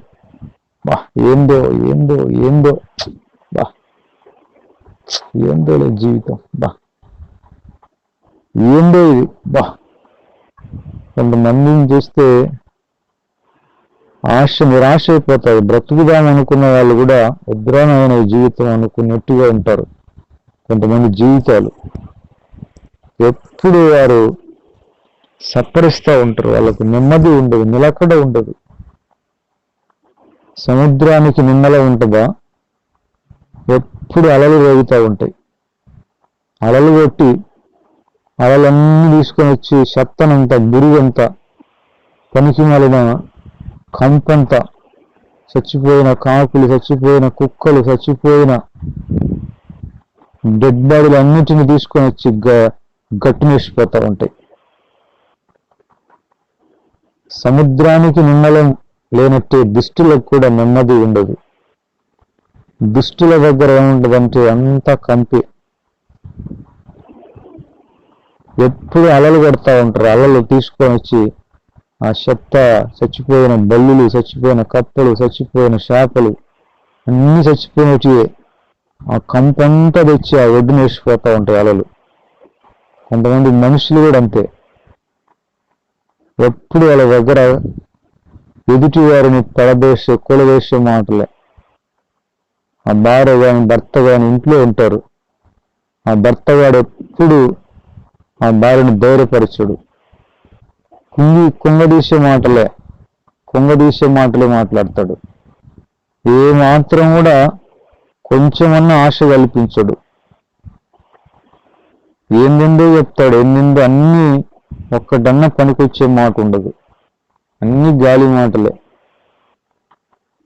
ఏందో జీవితం, ఏందో ఇది. కొంతమందిని చూస్తే నిరాశ అయిపోతారు. బ్రతుకుదాం అనుకున్న వాళ్ళు కూడా ఉద్రామైన జీవితం అనుకున్నట్టుగా ఉంటారు కొంతమంది జీవితాలు. ఎప్పుడు వారు సప్పరిస్తూ ఉంటారు, వాళ్ళకు నెమ్మది ఉండదు, నిలకడ ఉండదు. సముద్రానికి నిమ్మల ఉంటుందా? ఎప్పుడు అలలు రేగుతూ ఉంటాయి. అలలు కొట్టి అలలన్నీ తీసుకొని వచ్చి చెత్తనంతా, బురుగంతా, పనికి మాలిన కంపంతా, చచ్చిపోయిన కాకులు, చచ్చిపోయిన కుక్కలు, చచ్చిపోయిన డెడ్ బాడీలు అన్నిటిని తీసుకొని వచ్చి గట్టునేసిపోతూ ఉంటాయి. సముద్రానికి నిమ్మలం లేనట్టే దుష్టులకు కూడా నెమ్మది ఉండదు. దుష్టుల దగ్గర ఏముండదంటే అంతా కంపి. ఎప్పుడు అలలు కొడతా ఉంటారు. అలలు తీసుకొని వచ్చి ఆ చెత్త, చచ్చిపోయిన బల్లులు, చచ్చిపోయిన కప్పలు, చచ్చిపోయిన చేపలు అన్నీ చచ్చిపోయినట్టు ఆ కంపంతా తెచ్చి ఆ ఒడ్డున వేసిపోతూ ఉంటాయి అలలు. కొంతమంది మనుషులు కూడా అంతే. ఎప్పుడు వాళ్ళ దగ్గర ఎదుటి వారిని కూలవేసే మాటలే. ఆ భార్య కానీ భర్త కానీ ఇంట్లో ఉంటారు. ఆ భర్త గాడు ఎప్పుడు ఆ భార్యను ధైర్యపరచడు. కుంగదీసే మాటలే మాట్లాడతాడు. ఏ మాత్రం కూడా కొంచెమన్నా ఆశ కల్పించడు. ఏందేందో చెప్తాడు, ఏందేందో అన్నీ ఒక్కటన్నా పనికొచ్చే మాట ఉండదు. అన్నీ గాలి మాటలే,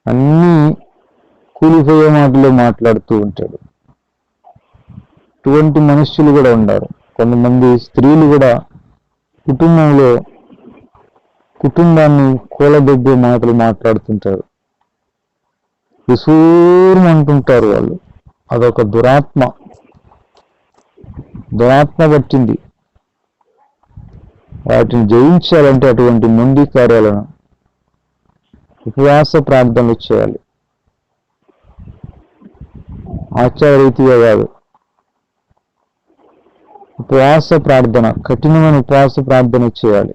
అన్నీ కూలిపోయే మాటలే మాట్లాడుతూ ఉంటాడు. ఇటువంటి మనుషులు కూడా ఉన్నారు. కొంతమంది స్త్రీలు కూడా కుటుంబాన్ని కూలదొబ్బే మాటలు మాట్లాడుతుంటారు. విసూరం అంటుంటారు వాళ్ళు. అదొక దురాత్మ పట్టింది. వాటిని జయించాలంటే అటువంటి మొండి కార్యాలను ఉపవాస ప్రార్థనలు చేయాలి. ఆచార రీతిగా కాదు. ఉపవాస ప్రార్థన, కఠినమైన ఉపవాస ప్రార్థన చేయాలి.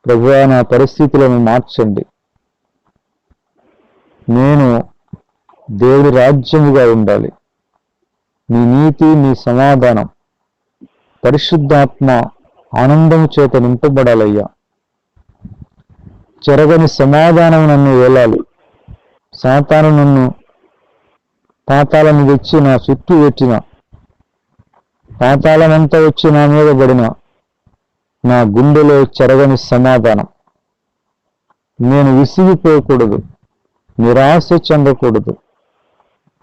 ప్రభువా, నా పరిస్థితులను మార్చండి, నేను దేవుడి రాజ్యముగా ఉండాలి, నీ నీతి, నీ సమాధానం, పరిశుద్ధాత్మ ఆనందము చేత నింపబడాలయ్యా. చెరగని సమాధానం నన్ను ఏలాలి. సాతాను నన్ను పాతాళము తెచ్చి నా చుట్టూ పెట్టిన, పాతాళమంతా వచ్చి నా మీద పడిన, నా గుండెలో చెరగని సమాధానం. నేను విసిగిపోకూడదు, నిరాశ చెందకూడదు.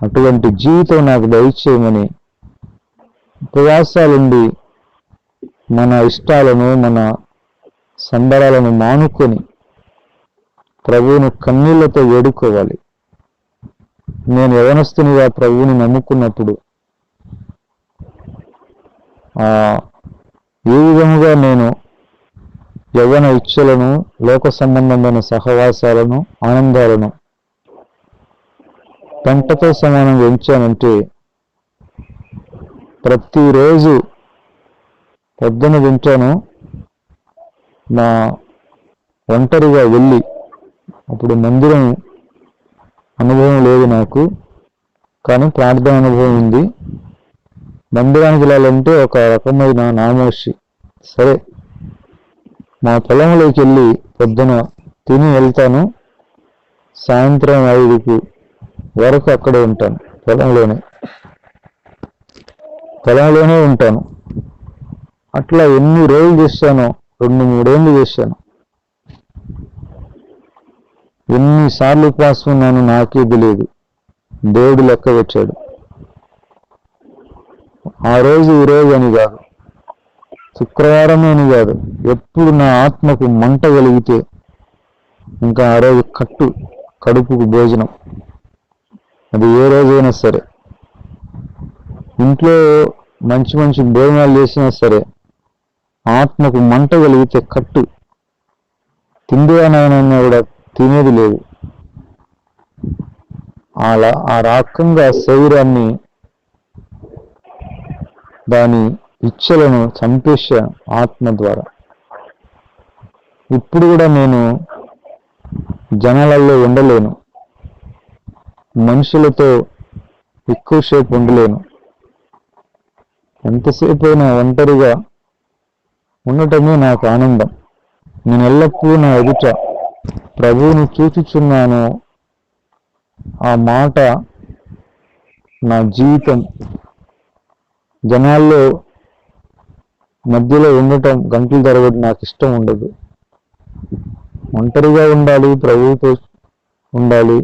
అటువంటి జీవితం నాకు దయచేయమని ఉపవాసాలుండి మన ఇష్టాలను, మన సంబరాలను మానుకొని ప్రభువును కన్నీళ్లతో వేడుకోవాలి. నేను యవనస్తునిగా ప్రభువుని నమ్ముకున్నప్పుడు ఏ విధముగా నేను యవ్వన ఇచ్చలను, లోక సంబంధమైన సహవాసాలను, ఆనందాలను పంటతో సమానంగా ఎంచానంటే, ప్రతిరోజు పొద్దున తింటాను, నా ఒంటరిగా వెళ్ళి, అప్పుడు మందిరం అనుభవం లేదు నాకు, కానీ ప్రార్థన అనుభవం ఉంది. మందిరానికి వెళ్ళాలంటే ఒక రకమైన నామోషి. సరే, మా పొలంలోకి వెళ్ళి పొద్దున తిని వెళ్తాను, సాయంత్రం 5 వరకు అక్కడే ఉంటాను. పొలంలోనే ఉంటాను. అట్లా ఎన్ని రోజులు చేశానో, 2-3 ఏళ్ళు చేశాను. ఎన్నిసార్లు ఉపవాసం ఉన్నాను నాకే తెలియదు. దేవుడు లెక్క పెట్టాడు. ఆ రోజు ఈ రోజు అని కాదు, శుక్రవారమే అని కాదు, ఎప్పుడు నా ఆత్మకు మంట కలిగితే ఇంకా ఆ రోజు కడుపుకు భోజనం. అది ఏ రోజైనా సరే, ఇంట్లో మంచి మంచి భోజనాలు చేసినా సరే, ఆత్మకు మంట కలిగితే తిండివానైనా కూడా తినేది లేదు. అలా ఆ రకంగా శరీరాన్ని, దాని ఇచ్చలను చంపేశాను ఆత్మ ద్వారా. ఇప్పుడు కూడా నేను జనాలలో ఉండలేను, మనుషులతో ఎక్కువసేపు ఉండలేను. ఎంతసేపు అయినా ఒంటరిగా ఉండటమే నాకు ఆనందం. నేను ఎల్లప్పుడూ నా ఎదుట ప్రభువుని చూచుచున్నాను. ఆ మాట నా జీవితం. జనాల్లో మధ్యలో ఉండటం గంటలు తరబడి నాకు ఇష్టం ఉండదు. ఒంటరిగా ఉండాలి, ప్రభువుతో ఉండాలి.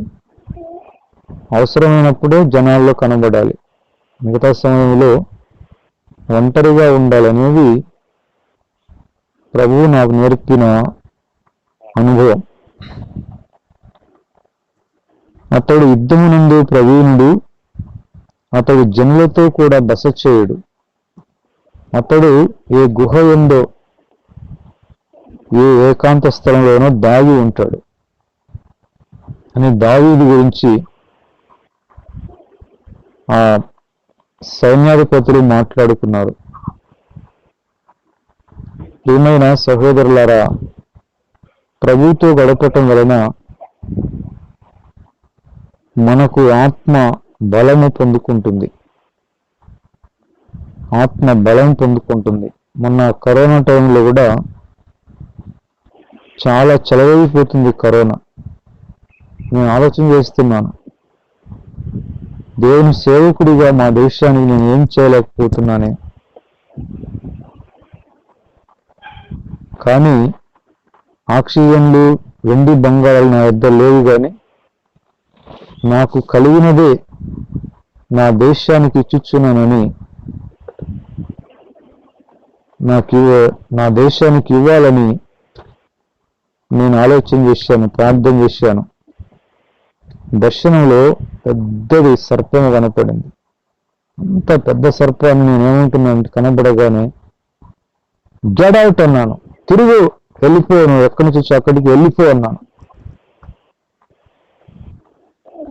అవసరమైనప్పుడే జనాల్లో కనబడాలి, మిగతా సమయంలో ఒంటరిగా ఉండాలనేది ప్రభువు నాకు నేర్పిన అనుభవం. అతడు యుద్ధమునందు ప్రవీణుడు, అతడు జనులతో కూడా బస చేయుడు. అతడు ఏ గుహ ఉందో, ఏ ఏకాంత స్థలంలోనో దాగి ఉంటాడు అని దావీదు గురించి ఆ సైన్యాధిపతులు మాట్లాడుకున్నారు. ఏమైనా సహోదరులారా, ప్రభువుతో గడపటం వలన మనకు ఆత్మ బలము పొందుకుంటుంది. మొన్న కరోనా టైంలో కూడా చాలా చెలవైపోతుంది కరోనా. నేను ఆలోచన చేస్తున్నాను, దేవుని సేవకుడిగా మా దేశానికి నేను ఏం చేయలేకపోతున్నానే. కానీ ఆక్సిజన్లు, వెండి బంగారాలు నా వద్ద లేవు, కానీ నాకు కలిగినదే నా దేశానికి ఇచ్చుచున్నానని నా దేశానికి ఇవ్వాలని నేను ఆలోచన చేశాను, ప్రార్థన చేశాను. దర్శనంలో పెద్దది సర్పం కనపడింది. అంత పెద్ద సర్పాన్ని నేనేమంటున్నాను కనపడగానే గెట్ అవుట్ అన్నాను. తిరుగు, వెళ్ళిపోయాను, ఎక్కడి నుంచి వచ్చి అక్కడికి వెళ్ళిపో అన్నాను.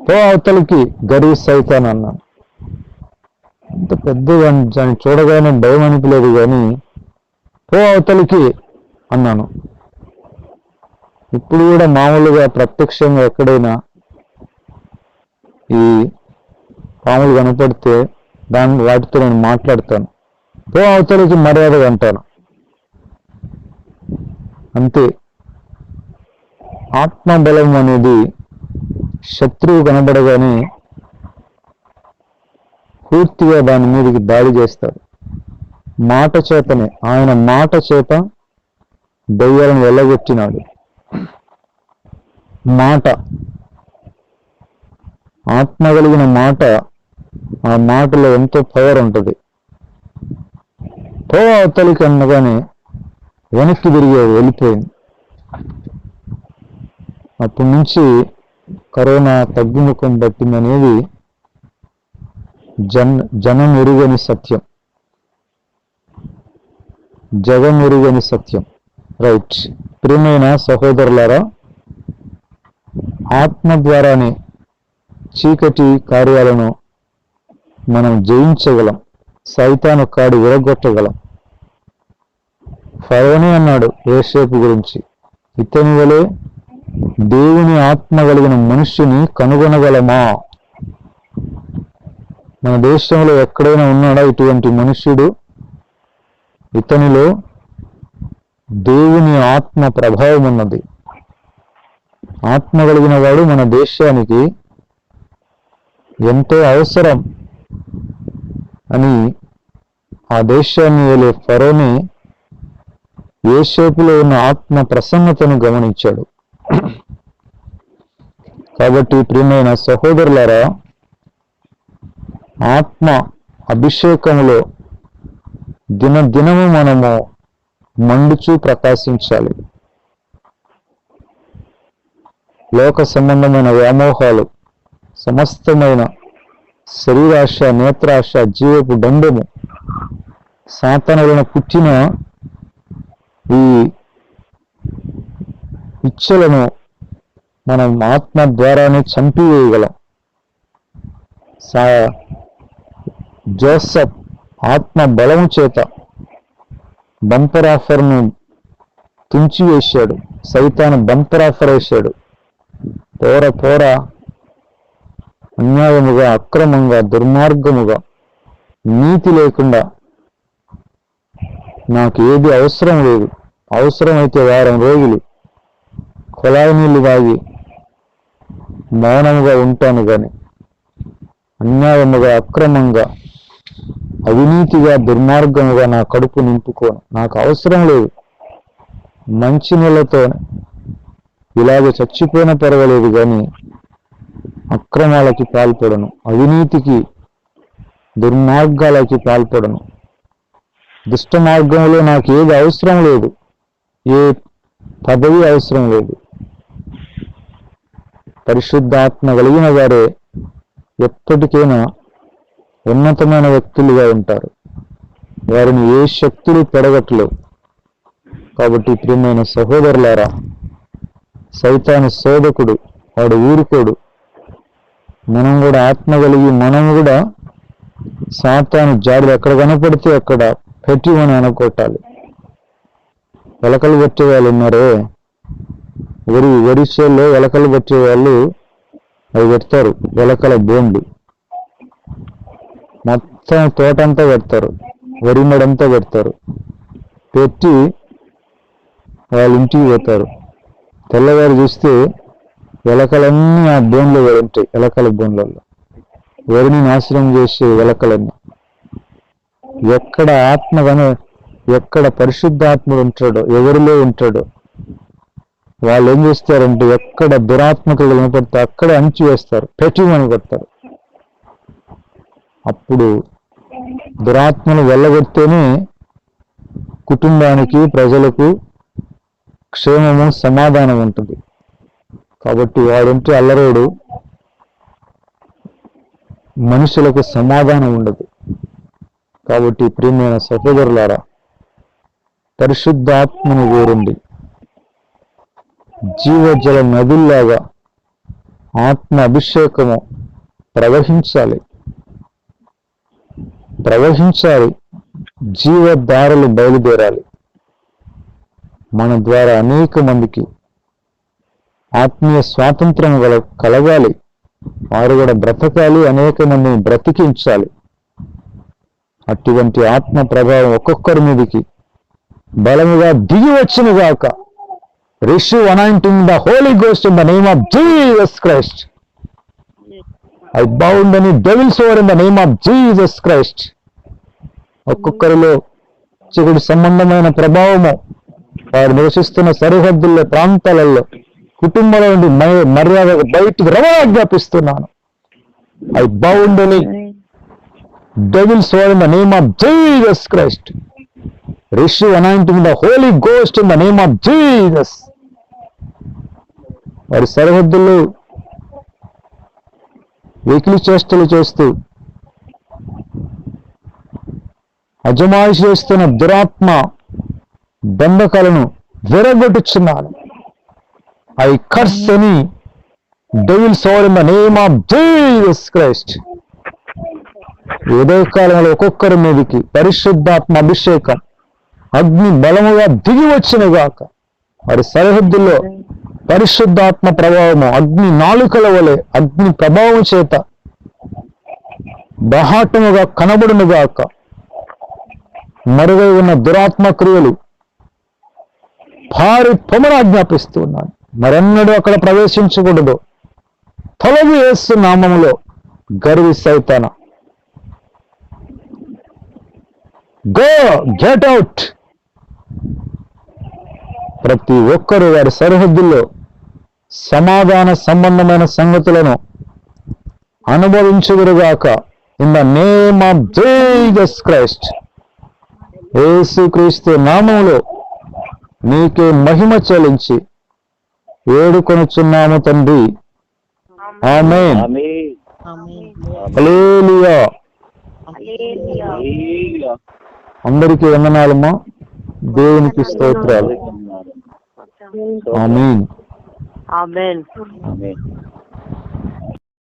పో అవతలికి గరీ సైతాన్ అన్నాను. అంత పెద్దగా దాన్ని చూడగానే భయం అనిపించలేదు, కానీ పో అవతలికి అన్నాను. ఇప్పుడు కూడా మామూలుగా ప్రత్యక్షంగా ఎక్కడైనా ఈ పాములు కనపడితే వాటితో నేను మాట్లాడతాను. పో అవతలికి మర్యాదగా అంటాను. అంతే. ఆత్మబలం అనేది శత్రువు కనబడగానే పూర్తిగా దాని మీదకి దాడి చేస్తాడు. మాట చేతనే, ఆయన మాట చేత దయ్యాలను వెళ్ళగొట్టినాడు. మాట, ఆత్మ కలిగిన మాట, ఆ మాటలో ఎంతో పవర్ ఉంటుంది. పో అవతలికి అనగానే వెనక్కి తిరిగి వెళ్ళిపోయింది. అప్పటి నుంచి కరోనా తగ్గుముఖం పట్టిందనేది జనం ఎరుగని సత్యం, జగం ఎరుగని సత్యం. రైట్. ప్రియమైన సహోదరులారా, ఆత్మ ద్వారానే చీకటి కార్యాలను మనం జయించగలం, సైతాను కాడి విరగొట్టగలం. ఫరోనే అన్నాడు యోసేపు గురించి, ఇతని వలె దేవుని ఆత్మ కలిగిన మనుష్యుని కనుగొనగలమా? మన దేశంలో ఎక్కడైనా ఉన్నాడా ఇటువంటి మనుష్యుడు? ఇతనిలో దేవుని ఆత్మ ప్రభావం ఉన్నది. ఆత్మ కలిగిన వాడు మన దేశానికి ఎంతో అవసరం అని ఆ దేశాన్ని వెళ్ళే ఫరోని యోసేపులో ఉన్న ఆత్మ ప్రసన్నతను గమనించాడు. కాబట్టి ప్రియమైన సహోదరులారా, ఆత్మ అభిషేకంలో దినదినము మనము మండుచూ ప్రకాశించాలి. లోక సంబంధమైన వ్యామోహాలు, సమస్తమైన శరీరాశ, నేత్రాశ, జీవపు దండము, సాతాను వలన పుట్టిన ఈ ఇచ్చలను మనం ఆత్మ ద్వారానే చంపివేయగలం. జోసెఫ్ ఆత్మ బలము చేత బంపర్ ఆఫర్ను తుంచివేశాడు. సైతాను బంపర్ ఆఫర్ వేశాడు. పోర అన్యాయముగా, అక్రమంగా, దుర్మార్గముగా, నీతి లేకుండా నాకు ఏది అవసరం లేదు, అవసరమైతే వారం రోజులు కొలాయి నీళ్లు తాగి మౌనముగా ఉంటాను, కానీ అన్యాయముగా, అక్రమంగా, అవినీతిగా, దుర్మార్గముగా నా కడుపు నింపుకోను. నాకు అవసరం లేదు. మంచి నీళ్ళతో ఇలాగ చచ్చిపోయినా పర్వాలేదు, కానీ అక్రమాలకి పాల్పడను, అవినీతికి, దుర్మార్గాలకి పాల్పడను. దుష్ట మార్గంలో నాకు ఏది అవసరం లేదు, ఏ పదవి అవసరం లేదు. పరిశుద్ధాత్మ కలిగిన వారే ఎప్పటికైనా ఉన్నతమైన వ్యక్తులుగా ఉంటారు. వారిని ఏ శక్తులు పెరగట్లేవు. కాబట్టి ప్రియమైన సహోదరులారా, సైతాను శోధకుడు, వాడు ఊరుకోడు. మనం కూడా ఆత్మ కలిగి మనం కూడా సాతాను జాడులు ఎక్కడ కనపడితే అక్కడ పెట్టి మనం అనుకోటాలి. ఎలకలు పట్టే వాళ్ళు ఉన్నారే, వరి చేల్లో ఎలకలు పట్టే వాళ్ళు అవి పెడతారు, ఎలకల బోన్లు మొత్తం తోటంతా పెడతారు, వరి మడంతా పెడతారు. పెట్టి వాళ్ళ ఇంటికి పోతారు. తెల్లవారు చూస్తే ఎలకలన్నీ ఆ బోన్లో ఉంటాయి. ఎలకల బోన్లలో ఎవరిని నాశనం చేసే ఎలకలన్నీ. ఎక్కడ ఎక్కడ పరిశుద్ధాత్ముడు ఉంటాడో, ఎవరిలో ఉంటాడో వాళ్ళు ఏం చేస్తారంటే ఎక్కడ దురాత్మకలు కనపడితే అక్కడే అణిచి వేస్తారు, పెటిమని కొడతారు. అప్పుడు దురాత్మను వెళ్ళగొడితేనే కుటుంబానికి, ప్రజలకు క్షేమము, సమాధానం ఉంటుంది. కాబట్టి వాడుంటే అల్లరోడు, మనుషులకు సమాధానం ఉండదు. కాబట్టి ప్రియమైన సహోదరులారా, పరిశుద్ధాత్మను కోరండి. జీవజల నదుల్లాగా ఆత్మ అభిషేకము ప్రవహించాలి. జీవధారలు బయలుదేరాలి. మన ద్వారా అనేక మందికి ఆత్మీయ స్వాతంత్రం కలగాలి. వారు కూడా బ్రతకాలి, అనేక మందిని బ్రతికించాలి. అటువంటి ఆత్మ ప్రభావం ఒక్కొక్కరి మీదకి బలముగా దిగి వచ్చిన గాక. Receive anointing the Holy Ghost in the name of Jesus Christ. I bound any devils over in the name of Jesus Christ. ఒక్కొక్కరిలో చిగుడు సంబంధమైన ప్రభావము వారు నివసిస్తున్న సరిహద్దుల్లో, ప్రాంతాలలో, కుటుంబంలో నుండి మర్యాద బయటికి రవాజ్ఞాపిస్తున్నాను. I bound any devils over in the name of Jesus Christ. Receive anointing the Holy Ghost in the name of Jesus. వారి సరిహద్దుల్లో వెకిలి చేష్టలు చేస్తూ అజమాయిషి చేస్తున్న దురాత్మ బంధకాలను విరగొట్టుచున్నాను. I curse any devils over in the name of Jesus Christ. ఉదయకాలంలో ఒక్కొక్కరి మీదకి పరిశుద్ధాత్మ అభిషేకం, అగ్ని బలముగా దిగి వచ్చిన గాక. వారి సరిహద్దుల్లో పరిశుద్ధాత్మ ప్రభావము అగ్ని నాలుకల వలె అగ్ని ప్రభావం చేత బహాటముగా కనబడును గాక. మరుగై ఉన్న దురాత్మ క్రియలు భారీ పొమను ఆజ్ఞాపిస్తున్నాను. మరెన్నడూ అక్కడ ప్రవేశించకూడదు. తొలగి యేసు నామములో గర్వి సైతాన, గో, గెట్ అవుట్. ప్రతి ఒక్కరూ వారి సరిహద్దుల్లో సమాధాన సంబంధమైన సంగతులను అనుభవించుదురుగాక. In the name of Jesus Christ. యేసుక్రీస్తు నామములో నీకే మహిమ చెల్లించి వేడుకొనుచున్నాము తండ్రి. ఆమేన్. హల్లెలూయా. అందరికీ వందనాలమ్మా. దేవునికి స్తోత్రాలు. ఆమేన్. ఆమేన్.